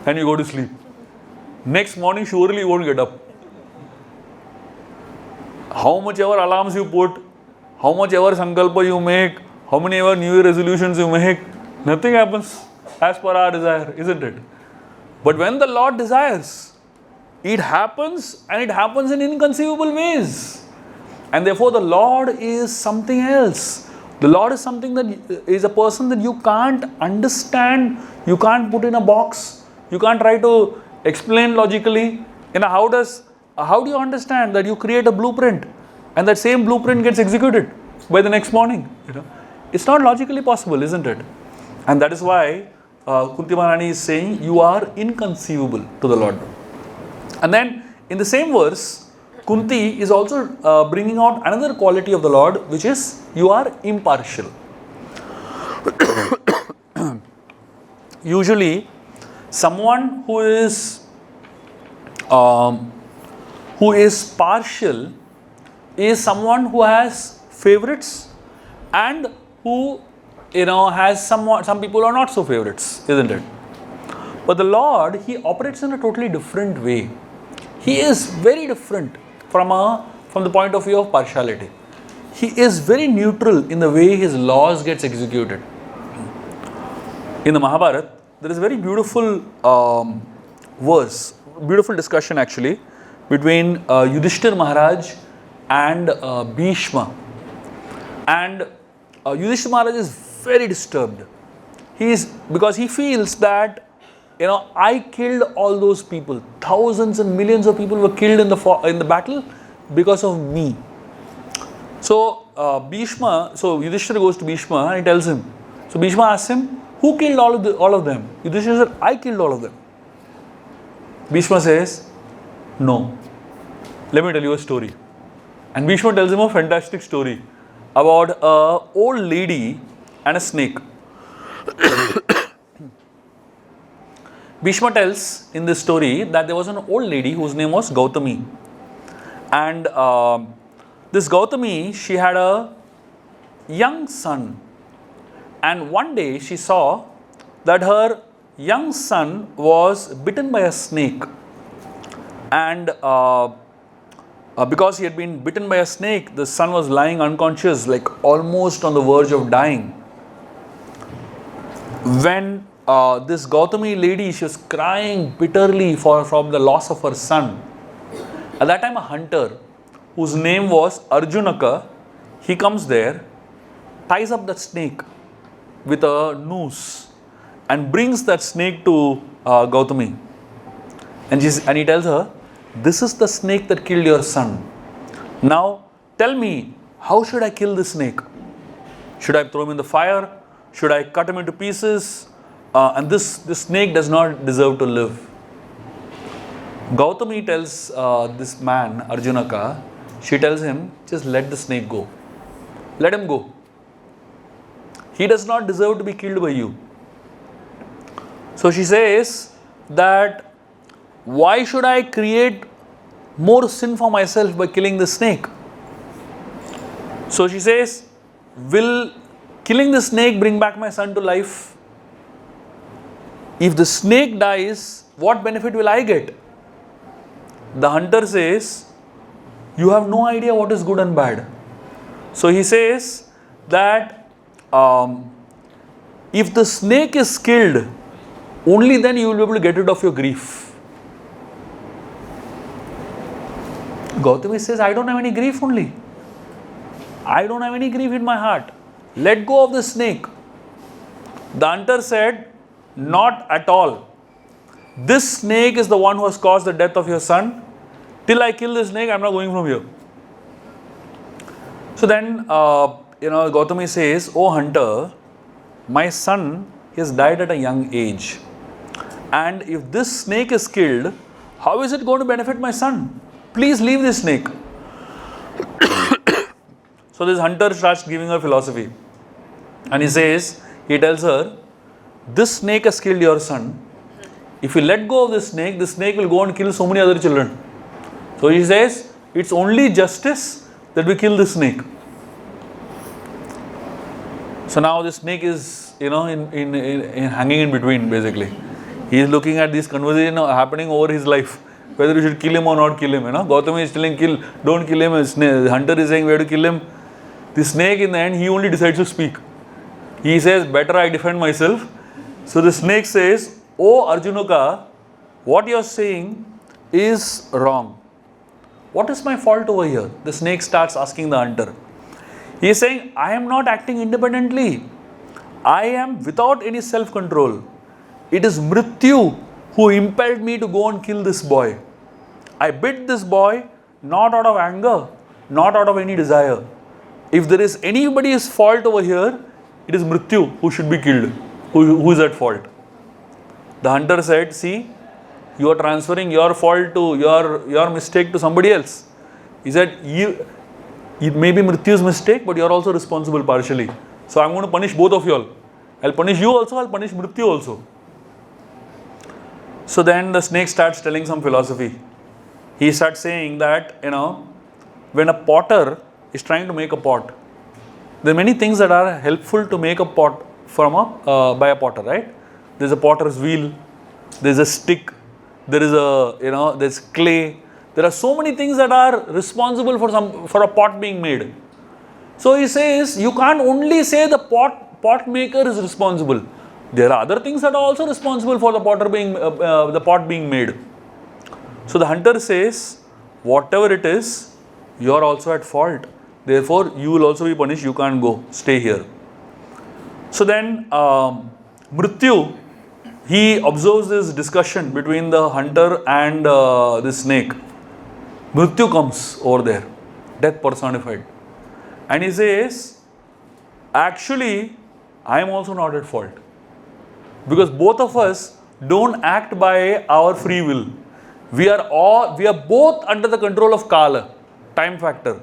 And you go to sleep. Next morning, surely you won't get up. How much ever alarms you put, how much ever sankalpa you make, how many ever New Year resolutions you make, nothing happens as per our desire, isn't it? But when the Lord desires, it happens, and it happens in inconceivable ways. And therefore the Lord is something else. The Lord is something that is a person that you can't understand, you can't put in a box, you can't try to explain logically. How do you understand that you create a blueprint and that same blueprint gets executed by the next morning? It's not logically possible, isn't it? And that is why Kunti Maharani is saying you are inconceivable to the Lord. And then in the same verse, Kunti is also bringing out another quality of the Lord, which is you are impartial. Usually, someone who is partial is someone who has favorites and who has some people who are not so favorites, isn't it? But the Lord, He operates in a totally different way. He is very different from the point of view of partiality. He is very neutral in the way His laws gets executed. In the Mahabharata, there is a very beautiful verse, beautiful discussion actually, between Yudhishthir Maharaj and Bhishma. And Yudhishthir Maharaj is very disturbed. Because he feels that, I killed all those people. Thousands and millions of people were killed in the battle because of me. So Yudhishthira goes to Bhishma and he tells him. So Bhishma asks him, who killed all of them? Yudhishthira said, I killed all of them. Bhishma says, no. Let me tell you a story. And Bhishma tells him a fantastic story about an old lady and a snake. Bhishma tells in this story that there was an old lady whose name was Gautami. And this Gautami, she had a young son. And one day she saw that her young son was bitten by a snake. And because he had been bitten by a snake, the son was lying unconscious, like almost on the verge of dying. When this Gautami lady, she was crying bitterly from the loss of her son. At that time, a hunter whose name was Arjunaka, he comes there, ties up that snake with a noose and brings that snake to Gautami. And he tells her, this is the snake that killed your son. Now, tell me, how should I kill this snake? Should I throw him in the fire? Should I cut him into pieces? And this snake does not deserve to live. Gautami tells this man, Arjunaka, she tells him, just let the snake go. Let him go. He does not deserve to be killed by you. So she says that, why should I create more sin for myself by killing the snake? So she says, will killing the snake bring back my son to life? If the snake dies, what benefit will I get? The hunter says, you have no idea what is good and bad. So he says that if the snake is killed, only then you will be able to get rid of your grief. Gautami says, I don't have any grief only. I don't have any grief in my heart. Let go of the snake. The hunter said, not at all. This snake is the one who has caused the death of your son. Till I kill this snake, I am not going from here. So then, Gautami says, oh hunter, my son has died at a young age. And if this snake is killed, how is it going to benefit my son? Please leave this snake. So this hunter starts giving her philosophy. And he tells her, this snake has killed your son. If you let go of this snake will go and kill so many other children. So he says, it's only justice that we kill this snake. So now the snake is, in hanging in between, basically. He is looking at this conversation happening over his life, whether you should kill him or not kill him. Gautami is telling, don't kill him. The hunter is saying, we have to kill him. The snake, in the end, he only decides to speak. He says, better I defend myself. So the snake says, oh Arjunaka, what you are saying is wrong. What is my fault over here? The snake starts asking the hunter. He is saying, I am not acting independently. I am without any self-control. It is Mrityu who impelled me to go and kill this boy. I bit this boy not out of anger, not out of any desire. If there is anybody's fault over here, it is Mrityu who should be killed, who is at fault. The hunter said, see, you are transferring your fault to your mistake to somebody else. He said, it may be Mrityu's mistake, but you are also responsible partially. So I am going to punish both of you all. I will punish you also, I will punish Mrityu also. So then the snake starts telling some philosophy. He starts saying that, when a potter is trying to make a pot, there are many things that are helpful to make a pot by a potter, right? There is a potter's wheel, there is a stick, there is there's clay. There are so many things that are responsible for a pot being made. So he says, you can't only say the pot maker is responsible. There are other things that are also responsible for the pot being made. So the hunter says, whatever it is, you are also at fault. Therefore, you will also be punished. You can't go. Stay here. So then, Mrityu, he observes this discussion between the hunter and the snake. Mrityu comes over there, death personified. And he says, actually, I am also not at fault. Because both of us don't act by our free will. We are both under the control of Kala, time factor.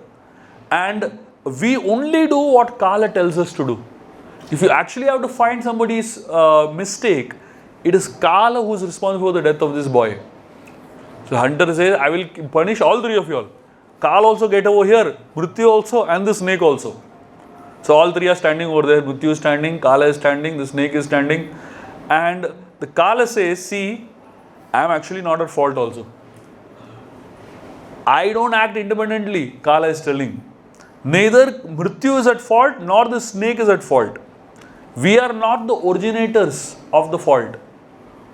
And we only do what Kala tells us to do. If you actually have to find somebody's mistake, it is Kala who is responsible for the death of this boy. So Hunter says, I will punish all three of you all. Kala also get over here, Mrityu also, and the snake also. So all three are standing over there. Mrityu is standing, Kala is standing, the snake is standing. And the Kala says, see, I am actually not at fault also. I don't act independently, Kala is telling. Neither Mrityu is at fault, nor the snake is at fault. We are not the originators of the fault.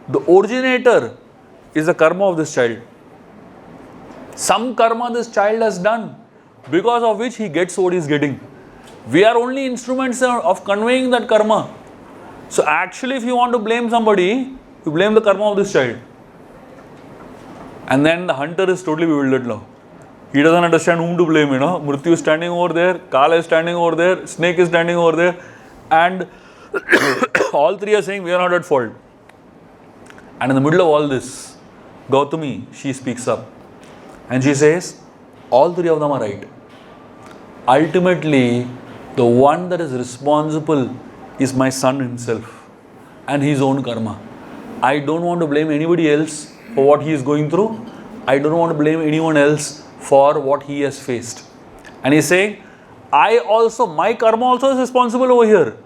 The originator is the karma of this child. Some karma this child has done, because of which he gets what he is getting. We are only instruments of conveying that karma. So actually, if you want to blame somebody, you blame the karma of this child. And then the hunter is totally bewildered now. He doesn't understand whom to blame, Mrityu is standing over there, Kala is standing over there, snake is standing over there, and all three are saying we are not at fault. And in the middle of all this, Gautami, she speaks up. And she says, all three of them are right. Ultimately, the one that is responsible is my son himself and his own karma. I don't want to blame anybody else for what he is going through. I don't want to blame anyone else for what he has faced. And he's saying, my karma also is responsible over here,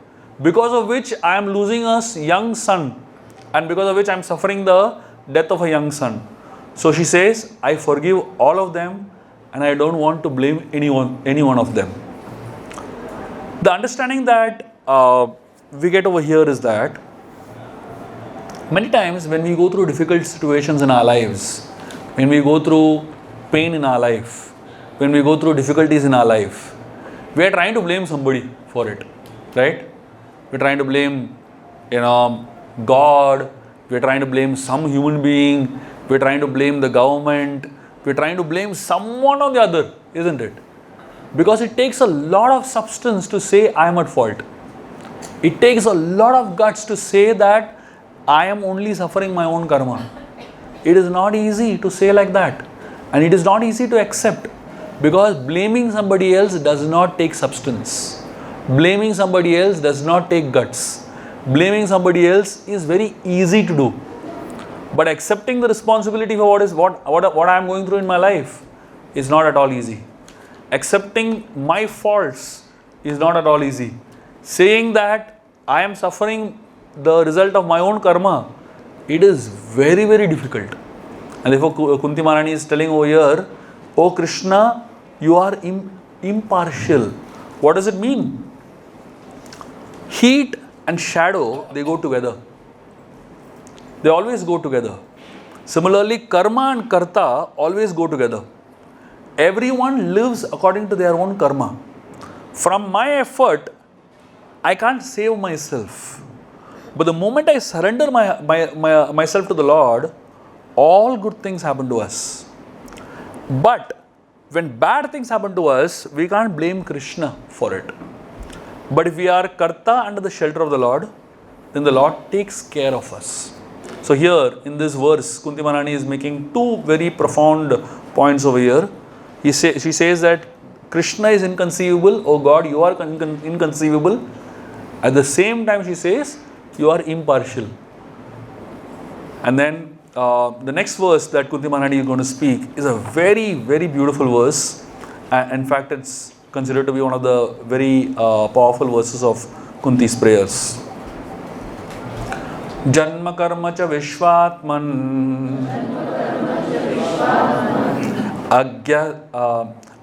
because of which I am losing a young son, and because of which I am suffering the death of a young son. So she says, I forgive all of them and I don't want to blame any one of them. The understanding that we get over here is that many times when we go through difficult situations in our lives, when we go through pain in our life, when we go through difficulties in our life, we are trying to blame somebody for it, right? We're trying to blame, God, we're trying to blame some human being, we're trying to blame the government, we're trying to blame someone or the other, isn't it? Because it takes a lot of substance to say I am at fault. It takes a lot of guts to say that I am only suffering my own karma. It is not easy to say like that. And it is not easy to accept, because blaming somebody else does not take substance. Blaming somebody else does not take guts. Blaming somebody else is very easy to do. But accepting the responsibility for what I am going through in my life is not at all easy. Accepting my faults is not at all easy. Saying that I am suffering the result of my own karma, it is very, very difficult. And therefore Kunti Maharani is telling over here, oh Krishna, you are impartial. What does it mean? Heat and shadow, they go together. They always go together. Similarly, karma and karta always go together. Everyone lives according to their own karma. From my effort, I can't save myself. But the moment I surrender myself to the Lord, all good things happen to us. But when bad things happen to us, we can't blame Krishna for it. But if we are karta under the shelter of the Lord, then the Lord takes care of us. So here in this verse, Kunti Maharani is making two very profound points over here. She says that Krishna is inconceivable. Oh God, you are inconceivable. At the same time, she says, you are impartial. And then the next verse that Kunti Maharani is going to speak is a very, very beautiful verse. In fact, it's considered to be one of the very powerful verses of Kunti's prayers. Janma karma cha vishvatman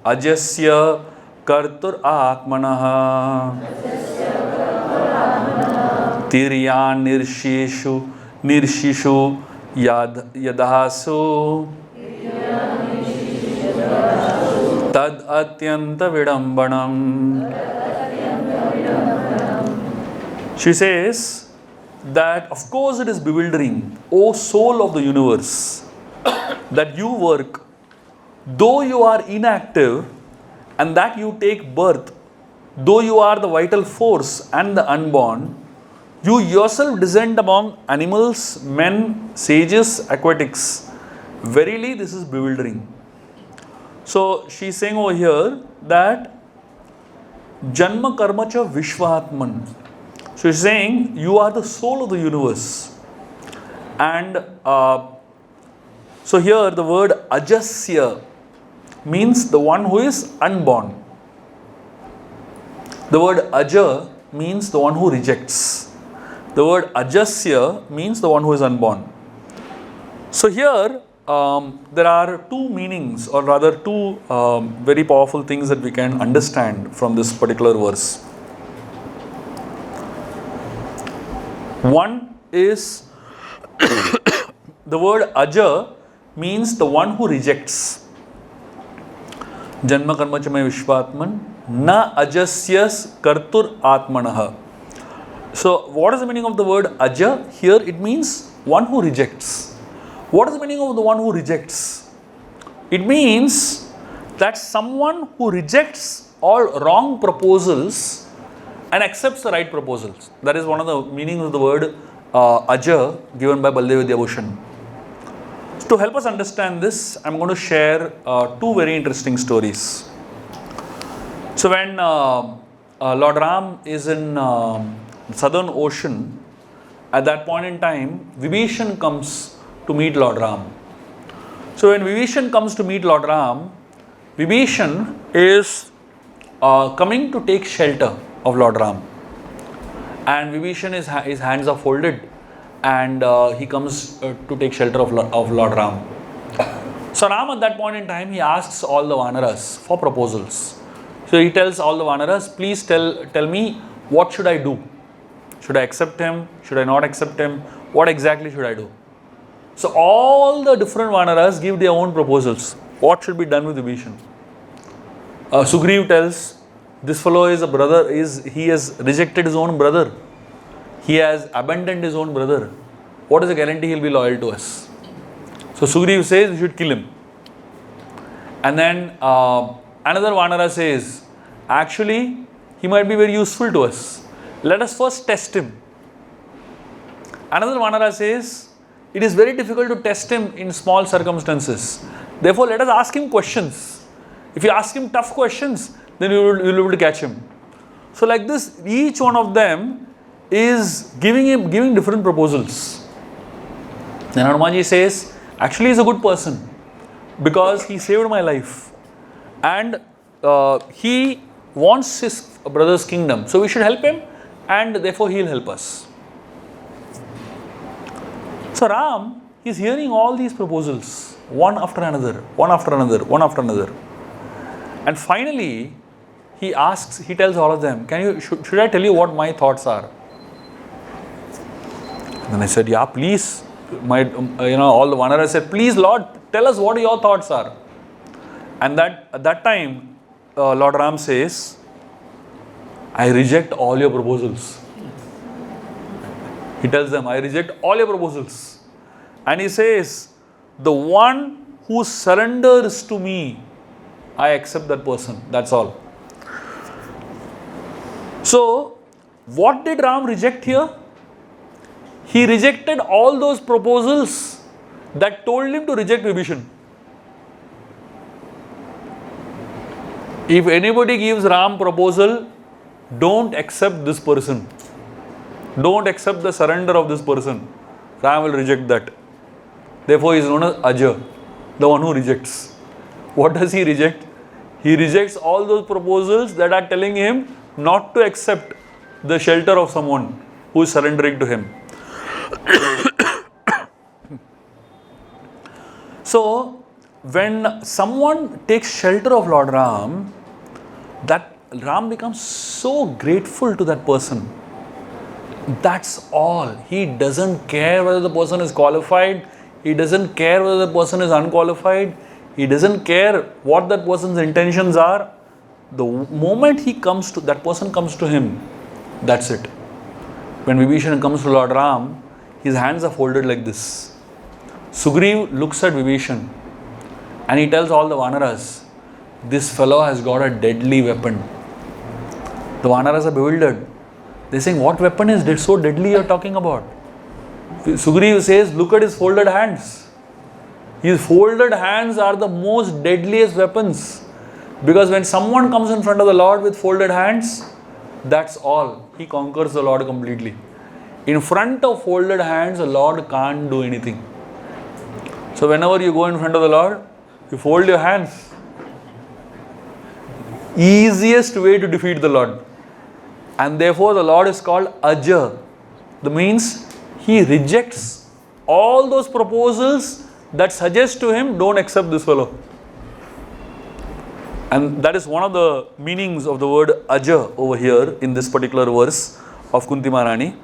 ajasya kartur atmanaha tiryan nirshishu yadasu tad atyanta vidambanam. She says that of course it is bewildering, O soul of the universe, that you work though you are inactive and that you take birth, though you are the vital force and the unborn, you yourself descend among animals, men, sages, aquatics. Verily, this is bewildering. So, she is saying over here that Janma karma cha Vishvatman. So, she is saying you are the soul of the universe. And so, here the word Ajasya means the one who is unborn. The word Aja means the one who rejects. The word Ajasya means the one who is unborn. So here there are two meanings, or rather two very powerful things that we can understand from this particular verse. One is the word Aja means the one who rejects. Janma karma cha me Vishvatman na ajasyas kartur atmanaha. So, what is the meaning of the word Aja? Here it means one who rejects. What is the meaning of the one who rejects? It means that someone who rejects all wrong proposals and accepts the right proposals. That is one of the meanings of the word Aja given by Baldev Vidyabhushan. So, to help us understand this, I am going to share two very interesting stories. So, when Lord Ram is in Southern Ocean, at that point in time, Vibhishan comes to meet Lord Ram. So, when Vibhishan comes to meet Lord Ram, Vibhishan is coming to take shelter of Lord Ram. And Vibhishan, his hands are folded, and he comes to take shelter of Lord Ram. So, Ram at that point in time, he asks all the Vanaras for proposals. So, he tells all the Vanaras, please tell me, what should I do? Should I accept him? Should I not accept him? What exactly should I do? So, all the different Vanaras give their own proposals. What should be done with Vibhishan? Sugriv tells, this fellow is a brother, he has rejected his own brother. He has abandoned his own brother. What is the guarantee he will be loyal to us? So, Sugriv says we should kill him. And then another Vanara says, actually, he might be very useful to us. Let us first test him. Another Vanara says, it is very difficult to test him in small circumstances. Therefore, let us ask him questions. If you ask him tough questions, then you will be able to catch him. So, like this, each one of them is giving different proposals. Then Hanumanji says, actually, he is a good person because he saved my life. And he wants his brother's kingdom. So, we should help him, and therefore he will help us. So, Ram is hearing all these proposals, one after another, one after another, one after another. And finally, he tells all of them, should I tell you what my thoughts are? And then I said, yeah, please. All the Vanaras said, please Lord, tell us what your thoughts are. And at that time, Lord Ram says, I reject all your proposals. He tells them, I reject all your proposals. And he says, the one who surrenders to me, I accept that person. That's all. So, what did Ram reject here? He rejected all those proposals that told him to reject Vibhishan. If anybody gives Ram proposal, don't accept this person. Don't accept the surrender of this person. Ram will reject that. Therefore, he is known as Aja, the one who rejects. What does he reject? He rejects all those proposals that are telling him not to accept the shelter of someone who is surrendering to him. So, when someone takes shelter of Lord Ram, that Ram becomes so grateful to that person. That's all. He doesn't care whether the person is qualified. He doesn't care whether the person is unqualified. He doesn't care what that person's intentions are. The moment that person comes to him, that's it. When Vibhishan comes to Lord Ram, his hands are folded like this. Sugriv looks at Vibhishan And he tells all the Vanaras, this fellow has got a deadly weapon. The Vanaras are bewildered. They're saying, what weapon is this so deadly you're talking about? Sugriva says, look at his folded hands. His folded hands are the most deadliest weapons. Because when someone comes in front of the Lord with folded hands, that's all. He conquers the Lord completely. In front of folded hands, the Lord can't do anything. So whenever you go in front of the Lord, you fold your hands. Easiest way to defeat the Lord. And therefore the Lord is called Aja. That means he rejects all those proposals that suggest to him, don't accept this fellow. And that is one of the meanings of the word Aja over here in this particular verse of Kunti Maharani.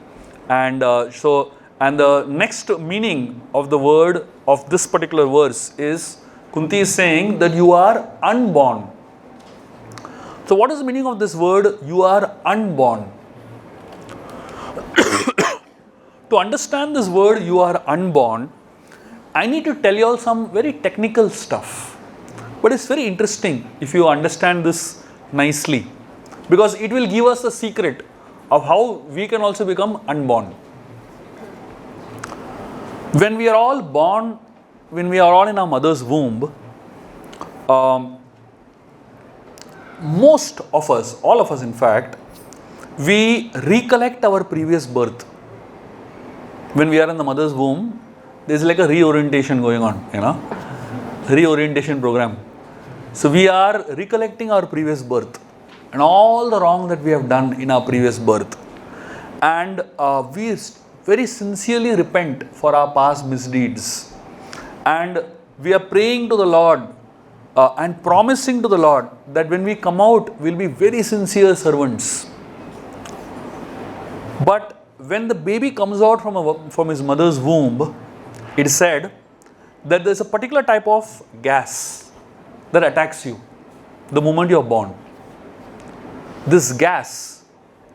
And the next meaning of the word of this particular verse is, Kunti is saying that you are unborn. So what is the meaning of this word, you are unborn? To understand this word, you are unborn, I need to tell you all some very technical stuff. But it's very interesting if you understand this nicely, because it will give us the secret of how we can also become unborn. When we are all born, when we are all in our mother's womb, most of us, all of us in fact, we recollect our previous birth. When we are in the mother's womb, there's like a reorientation going on, reorientation program. So we are recollecting our previous birth and all the wrong that we have done in our previous birth. And we very sincerely repent for our past misdeeds. And we are praying to the Lord and promising to the Lord that when we come out, we'll be very sincere servants. But when the baby comes out from his mother's womb, it is said that there's a particular type of gas that attacks you the moment you are born. This gas,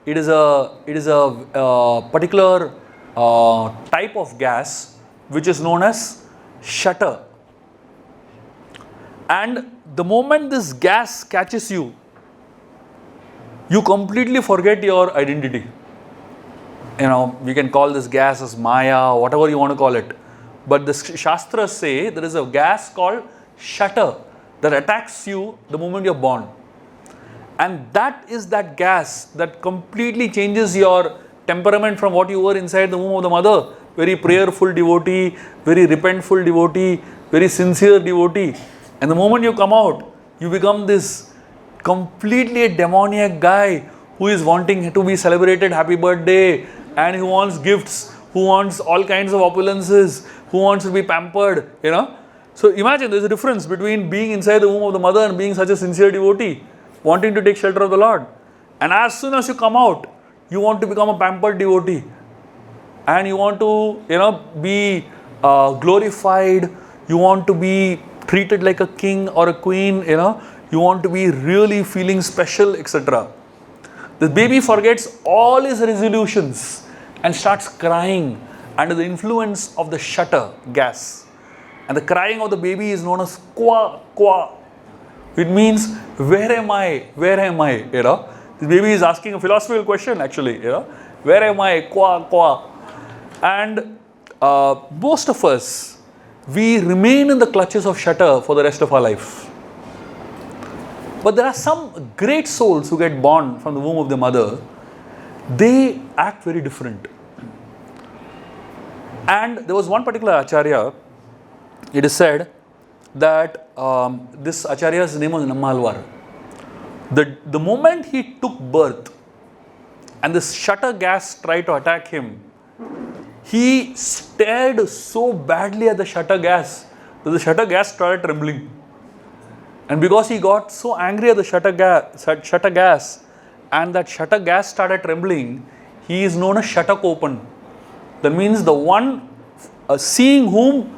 it is a particular type of gas which is known as shutter. And the moment this gas catches you, you completely forget your identity. We can call this gas as Maya, whatever you want to call it. But the Shastras say there is a gas called shutter that attacks you the moment you're born. And that is that gas that completely changes your temperament from what you were inside the womb of the mother. Very prayerful devotee, very repentful devotee, very sincere devotee. And the moment you come out, you become this completely demoniac guy who is wanting to be celebrated happy birthday, and who wants gifts, who wants all kinds of opulences, who wants to be pampered, So imagine there's a difference between being inside the womb of the mother and being such a sincere devotee, wanting to take shelter of the Lord. And as soon as you come out, you want to become a pampered devotee. And you want to, be glorified. You want to be treated like a king or a queen, You want to be really feeling special, etc. The baby forgets all his resolutions and starts crying under the influence of the shutter gas. And the crying of the baby is known as kwa, kwa. It means, where am I? Where am I? This baby is asking a philosophical question actually, Where am I? Kwa, kwa. And most of us, we remain in the clutches of shutter for the rest of our life. But there are some great souls who get born from the womb of their mother. They act very different. And there was one particular Acharya, it is said that this Acharya's name was Nammalvar. The moment he took birth and this shutter gas tried to attack him, he stared so badly at the shutter gas that the shutter gas started trembling. And because he got so angry at the shutter gas and that shutter gas started trembling, he is known as Shuttakopan. That means the one seeing whom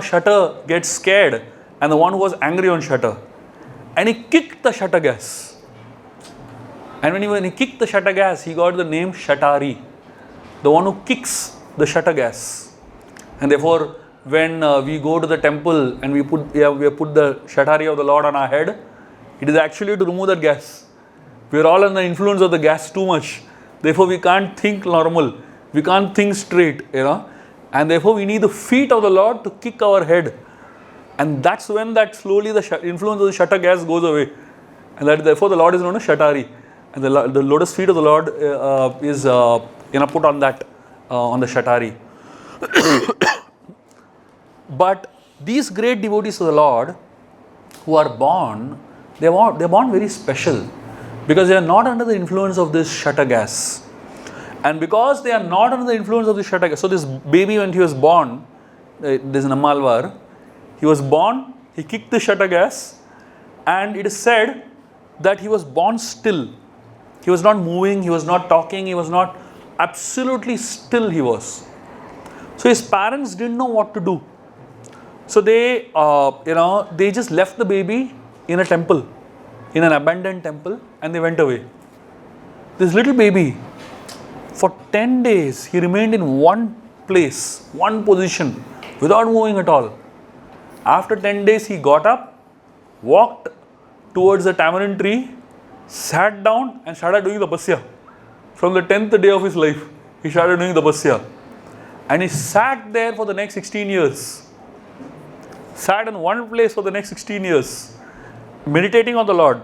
shutter gets scared, and the one who was angry on shutter. And he kicked the shutter gas. And when he kicked the shutter gas, he got the name Shattari, the one who kicks the shutter gas. And therefore, when we go to the temple and we put the Shatari of the Lord on our head, it is actually to remove that gas. We are all under the influence of the gas too much. Therefore, we can't think normal. We can't think straight, And therefore, we need the feet of the Lord to kick our head. And that's when that slowly the influence of the Shata gas goes away. And that therefore, the Lord is known as Shatari. And the lotus feet of the Lord is put on that, on the Shatari. But these great devotees of the Lord who are born, they're born very special because they are not under the influence of this Shata gas. And because they are not under the influence of the Shata gas, so this baby when he was born, this Nammalvar, he was born, he kicked the Shata gas, and it is said that he was born still. He was not moving, he was not talking, he was not, absolutely still he was. So his parents didn't know what to do. So they, they just left the baby in a temple, in an abandoned temple, and they went away. This little baby, for 10 days, he remained in one place, one position, without moving at all. After 10 days, he got up, walked towards the tamarind tree, sat down and started doing tapasya. From the 10th day of his life, he started doing tapasya. And he sat there for the next 16 years. Sat in one place for the next 16 years, meditating on the Lord,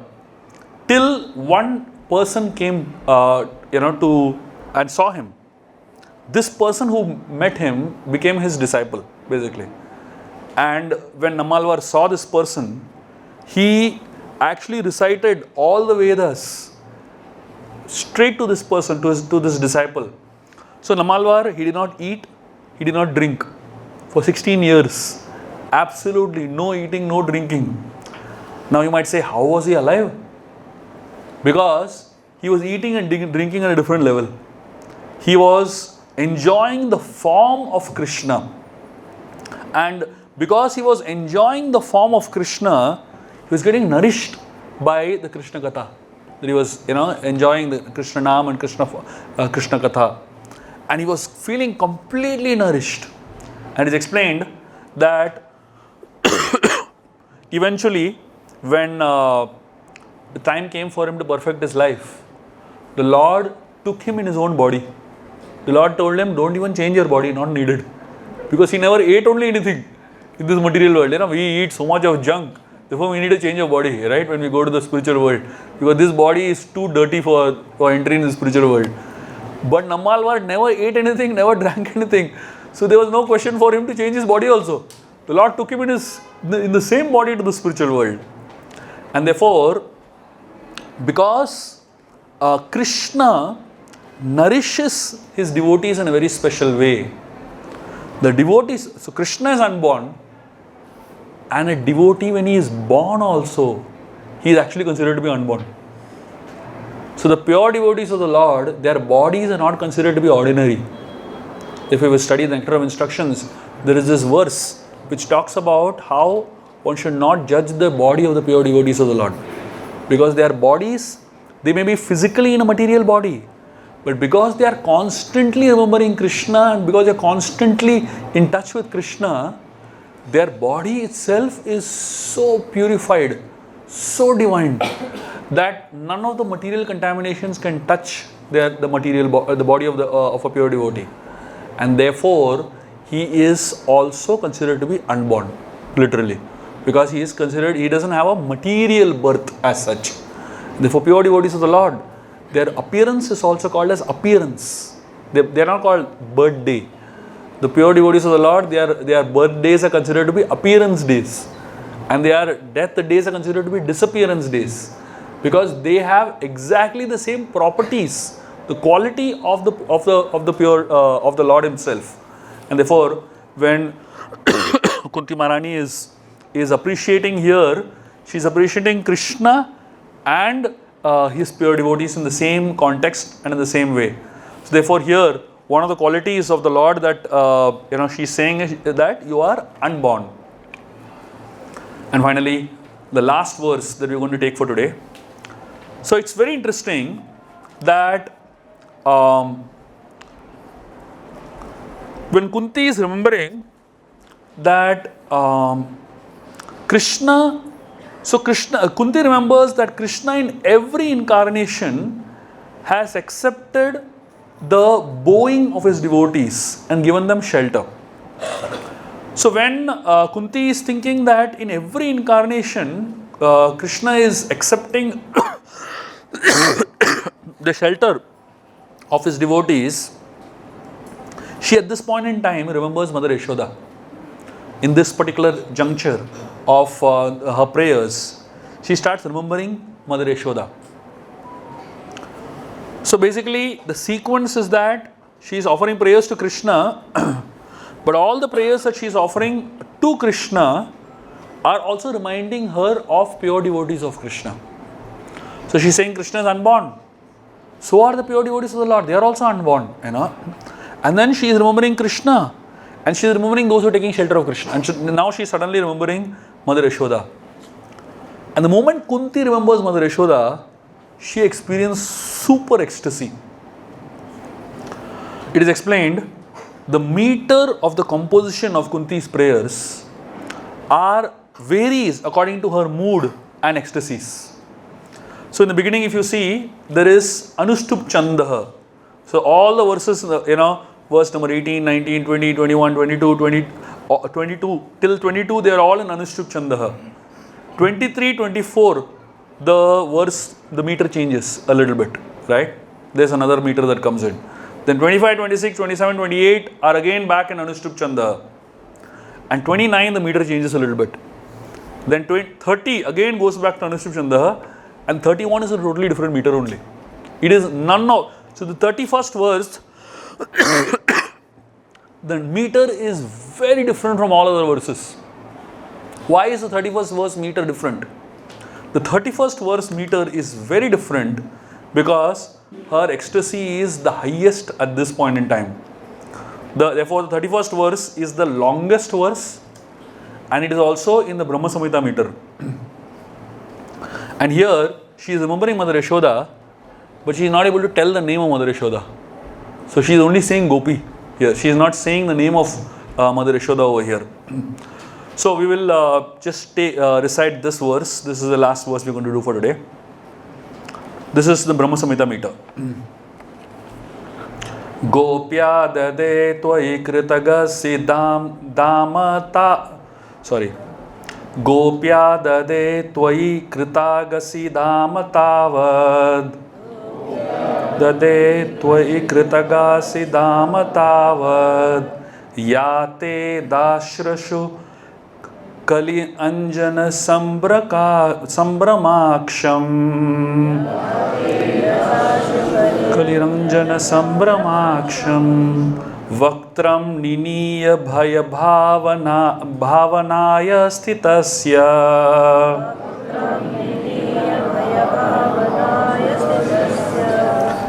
till one person came, and saw him. This person who met him became his disciple, basically. And when Nammalvar saw this person, he actually recited all the Vedas straight to this person, to this disciple. So Nammalvar, he did not eat, he did not drink for 16 years. Absolutely no eating, no drinking. Now you might say, how was he alive? Because he was eating and drinking at a different level. He was enjoying the form of Krishna. And because he was enjoying the form of Krishna, he was getting nourished by the Krishna Katha. That he was, enjoying the Krishna Nam and Krishna Katha. And he was feeling completely nourished. And it's explained that eventually, when the time came for him to perfect his life, the Lord took him in his own body. The Lord told him, don't even change your body, not needed. Because he never ate only anything in this material world. We eat so much of junk. Therefore, we need to change our body, right? When we go to the spiritual world. Because this body is too dirty for entering the spiritual world. But Nammalvar never ate anything, never drank anything. So there was no question for him to change his body also. The Lord took him in the same body to the spiritual world. And therefore, because Krishna nourishes his devotees in a very special way, the devotees, so Krishna is unborn, and a devotee when he is born also, he is actually considered to be unborn. So the pure devotees of the Lord, their bodies are not considered to be ordinary. If we study the Nectar of Instructions, there is this verse which talks about how one should not judge the body of the pure devotees of the Lord. Because their bodies, they may be physically in a material body, but because they are constantly remembering Krishna and because they are constantly in touch with Krishna, their body itself is so purified, so divine, that none of the material contaminations can touch the body of a pure devotee. And therefore, he is also considered to be unborn, literally. Because he doesn't have a material birth as such. Therefore, pure devotees of the Lord, their appearance is also called as appearance. They are not called birthday. The pure devotees of the Lord, their birthdays are considered to be appearance days. And their death days are considered to be disappearance days. Because they have exactly the same properties, the quality of the pure of the Lord himself. And therefore, when Kunti Maharani is appreciating here, she is appreciating Krishna and his pure devotees in the same context and in the same way. So therefore, here one of the qualities of the Lord that she is saying is that you are unborn. And finally, the last verse that we are going to take for today. So it's very interesting that when Kunti is remembering that Krishna, Kunti remembers that Krishna in every incarnation has accepted the bowing of his devotees and given them shelter. So when Kunti is thinking that in every incarnation Krishna is accepting the shelter of his devotees, she at this point in time remembers Mother Yashoda. In this particular juncture of her prayers, she starts remembering Mother Yashoda. So basically the sequence is that she is offering prayers to Krishna, but all the prayers that she is offering to Krishna are also reminding her of pure devotees of Krishna. So she is saying Krishna is unborn. So are the pure devotees of the Lord. They are also unborn, And then she is remembering Krishna. And she is remembering those who are taking shelter of Krishna. And now she is suddenly remembering Mother Yashoda. And the moment Kunti remembers Mother Yashoda, she experienced super ecstasy. It is explained, the meter of the composition of Kunti's prayers varies according to her mood and ecstasies. So in the beginning, if you see, there is Anustup Chandaha. So all the verses, verse number 18, 19, 20, 21, 22, 22, till 22, they are all in Anustup Chandaha. 23, 24, the meter changes a little bit, right? There's another meter that comes in. Then 25, 26, 27, 28 are again back in Anustup Chandaha. And 29, the meter changes a little bit. Then 30 again goes back to Anustup Chandaha. And 31 is a totally different meter only. It is none of... So the 31st verse, the meter is very different from all other verses. Why is the 31st verse meter different? The 31st verse meter is very different because her ecstasy is the highest at this point in time. Therefore, the 31st verse is the longest verse, and it is also in the Brahma Samhita meter. And here, she is remembering Mother Yashoda, but she is not able to tell the name of Mother Yashoda. So she is only saying Gopi here. She is not saying the name of Mother Yashoda over here. So we will just recite this verse. This is the last verse we are going to do for today. This is the Brahma Samhita meter. Gopya dade tvai kritagasi damata. Sorry. Gopya dade tvai kritagasi damatavad. Dade tvai kritagasi damatavad. Yate dashrashu Kali Anjana Sambramaksham. Kali Anjana Sambramaksham. Vaktram Niniya Bhaya Bhavanaya Sthitasya.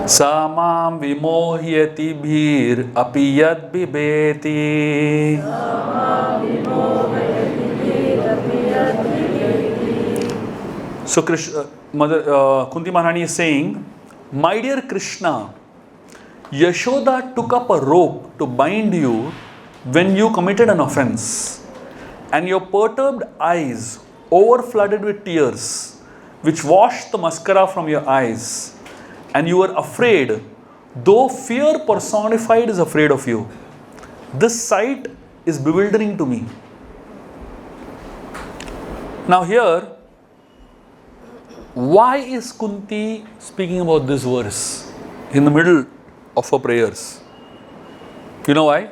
Samam Vimohyati Bhir Apiyad Bibeti. So Kunti Maharani is saying, my dear Krishna, Yashoda took up a rope to bind you when you committed an offense, and your perturbed eyes overflooded with tears, which washed the mascara from your eyes, and you were afraid, though fear personified is afraid of you. This sight is bewildering to me. Now here, why is Kunti speaking about this verse in the middle of her prayers? You know why?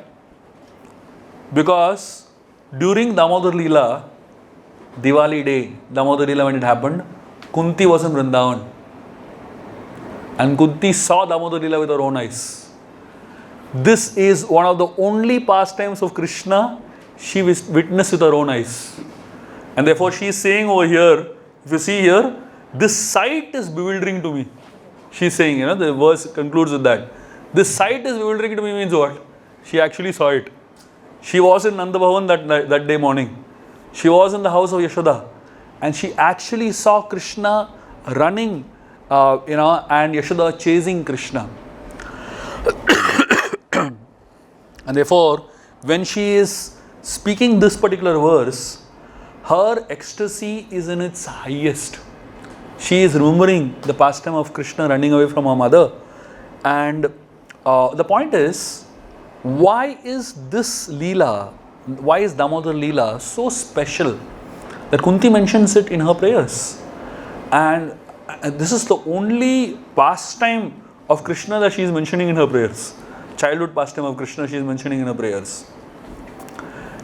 Because during Damodara Leela, Diwali day, Damodara Leela when it happened, Kunti was in Vrindavan. And Kunti saw Damodara Leela with her own eyes. This is one of the only pastimes of Krishna she witnessed with her own eyes. And therefore she is saying over here, if you see here, this sight is bewildering to me. She is saying, the verse concludes with that. This sight is bewildering to me means what? She actually saw it. She was in Nanda Bhavan that day morning. She was in the house of Yashoda. And she actually saw Krishna running, and Yashoda chasing Krishna. And therefore, when she is speaking this particular verse, her ecstasy is in its highest. She is remembering the pastime of Krishna running away from her mother. And the point is, why is this Leela, why is Damodar Leela so special that Kunti mentions it in her prayers? And this is the only pastime of Krishna that she is mentioning in her prayers. Childhood pastime of Krishna she is mentioning in her prayers.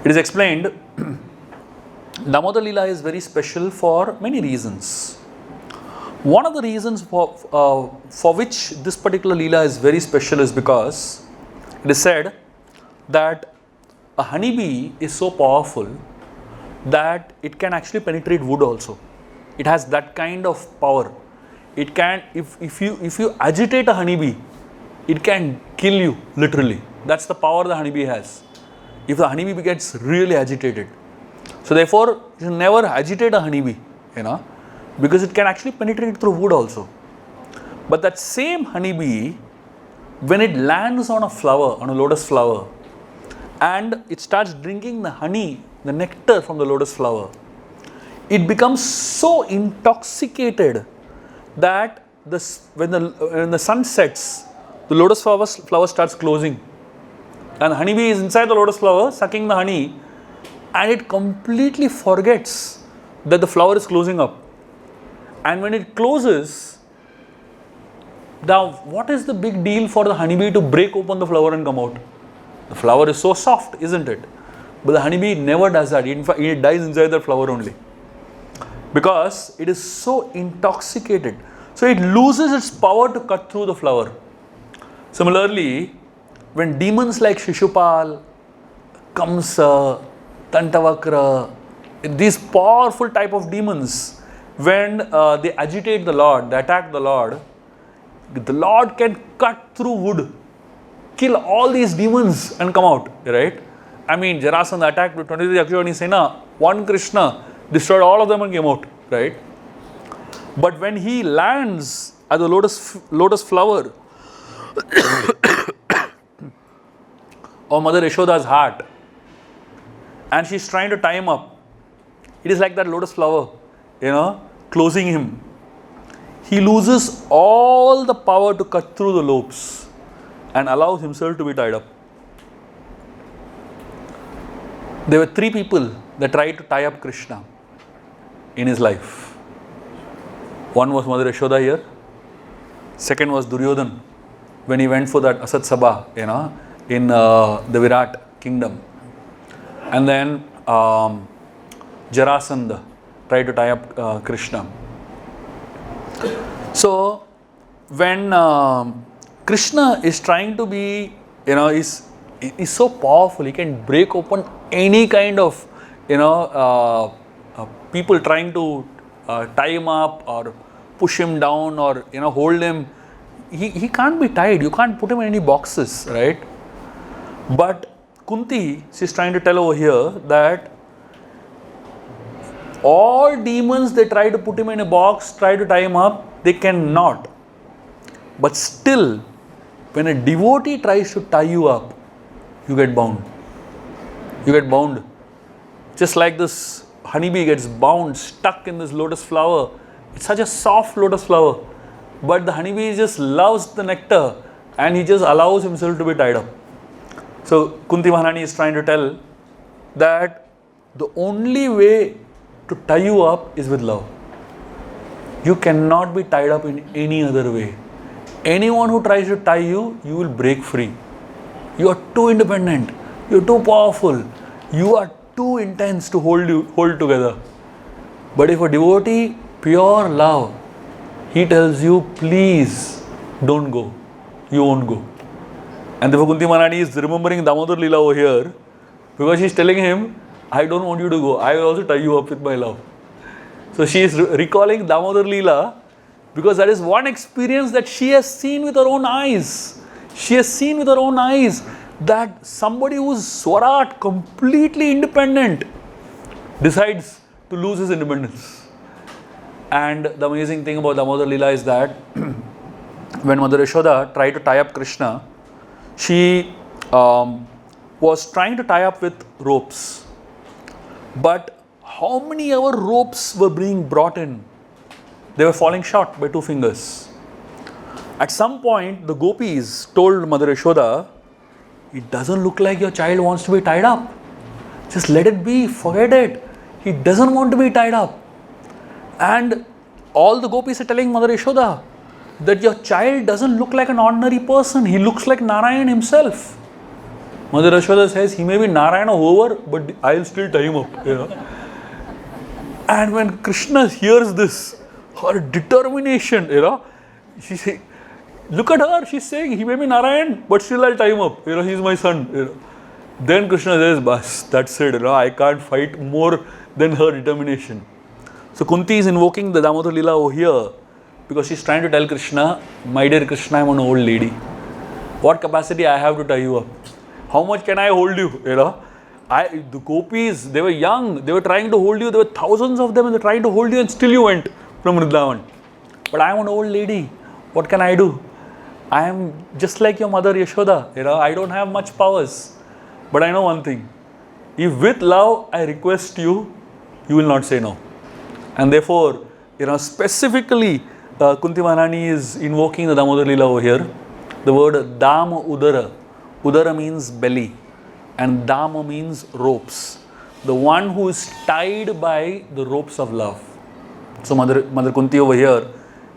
It is explained, Damodar Leela is very special for many reasons. One of the reasons for which this particular Leela is very special is because it is said that a honeybee is so powerful that it can actually penetrate wood also. It has that kind of power. It can, if you agitate a honeybee, it can kill you literally. That's the power the honeybee has. If the honeybee gets really agitated. So therefore, you should never agitate a honeybee, because it can actually penetrate through wood also. But that same honeybee, when it lands on a flower, on a lotus flower, and it starts drinking the honey, the nectar from the lotus flower, it becomes so intoxicated that when the sun sets, the lotus flower starts closing. And the honeybee is inside the lotus flower, sucking the honey, and it completely forgets that the flower is closing up. And when it closes, now what is the big deal for the honeybee to break open the flower and come out? The flower is so soft, isn't it? But the honeybee never does that. In fact, it dies inside the flower only. Because it is so intoxicated. So it loses its power to cut through the flower. Similarly, when demons like Shishupal, Kamsa, Tantavakra, these powerful type of demons, when they agitate the Lord, they attack the Lord can cut through wood, kill all these demons and come out, right? I mean, Jarasandha attacked with 23 Akshayani Sena, one Krishna destroyed all of them and came out, right? But when he lands at the lotus flower of Mother Yashoda's heart, and she's trying to tie him up, it is like that lotus flower, closing him. He loses all the power to cut through the lobes and allows himself to be tied up. There were 3 people that tried to tie up Krishna in his life. One was Mother Yashoda here. Second was Duryodhan when he went for that Asat Sabha, in the Virat kingdom. And then Jarasandha tried to tie up Krishna. So when Krishna is trying to be, is so powerful, he can break open any kind of, people trying to tie him up or push him down or, hold him. He can't be tied. You can't put him in any boxes, right? But Kunti, she's trying to tell over here that all demons, they try to put him in a box, try to tie him up, they cannot. But still, when a devotee tries to tie you up, you get bound. You get bound. Just like this honeybee gets bound, stuck in this lotus flower. It's such a soft lotus flower. But the honeybee just loves the nectar and he just allows himself to be tied up. So Kunti Maharani is trying to tell that the only way to tie you up is with love. You cannot be tied up in any other way. Anyone who tries to tie you, you will break free. You are too independent. You are too powerful. You are too intense to hold together. But if a devotee, pure love, he tells you, please don't go. You won't go. And therefore Kunti Maharani is remembering Damodar Leela over here because she is telling him, I don't want you to go. I will also tie you up with my love. So she is recalling Damodar Leela because that is one experience that she has seen with her own eyes. She has seen with her own eyes that somebody who is Swarat, completely independent, decides to lose his independence. And the amazing thing about Damodar Leela is that when Mother Yashoda tried to tie up Krishna, she was trying to tie up with ropes. But how many ever ropes were being brought in? They were falling short by 2 fingers. At some point, the gopis told Mother Yashoda, it doesn't look like your child wants to be tied up. Just let it be, forget it. He doesn't want to be tied up. And all the gopis are telling Mother Yashoda that your child doesn't look like an ordinary person. He looks like Narayan himself. Mother Yashoda says, he may be Narayan or whoever, but I'll still tie him up. And when Krishna hears this, her determination, she says, look at her, she's saying, he may be Narayan, but still I'll tie him up. He's my son. Then Krishna says, bas, that's it. I can't fight more than her determination. So Kunti is invoking the Damodara Lila over here because she's trying to tell Krishna, my dear Krishna, I'm an old lady. What capacity I have to tie you up? How much can I hold you? The gopis, they were young, they were trying to hold you. There were thousands of them and they're trying to hold you, and still you went from Vrindavan. But I'm an old lady. What can I do? I am just like your mother Yashoda. I don't have much powers. But I know one thing. If with love I request you, you will not say no. And therefore, specifically, Kunti Maharani is invoking the Damodara Lila over here. The word Dama Udara. Udara means belly. And Dama means ropes. The one who is tied by the ropes of love. So Mother Kunti over here,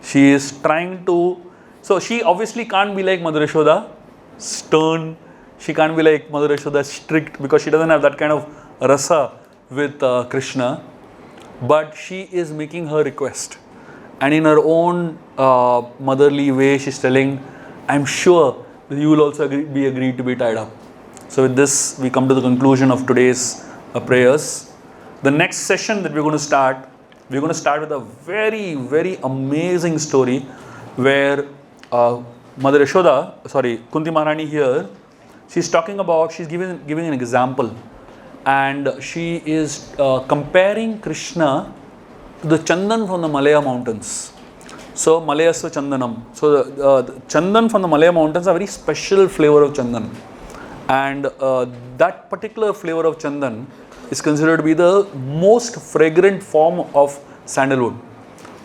she is trying to, so she obviously can't be like Mother Yashoda, stern. She can't be like Mother Yashoda, strict, because she doesn't have that kind of rasa with Krishna. But she is making her request. And in her own motherly way, she's telling, I'm sure that you will also be agreed to be tied up. So with this, we come to the conclusion of today's prayers. The next session that we're going to start with a very, very amazing story where Mother Yashoda, Kunti Maharani here, she's talking about, she's giving an example, and she is comparing Krishna to the Chandan from the Malaya mountains. So Malayasva Chandanam. So the Chandan from the Malaya mountains are a very special flavor of Chandan. And that particular flavor of Chandan is considered to be the most fragrant form of sandalwood.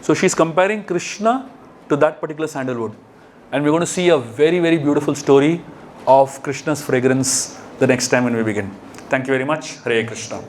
So she's comparing Krishna to that particular sandalwood. And we're going to see a very, very beautiful story of Krishna's fragrance the next time when we begin. Thank you very much. Hare Krishna.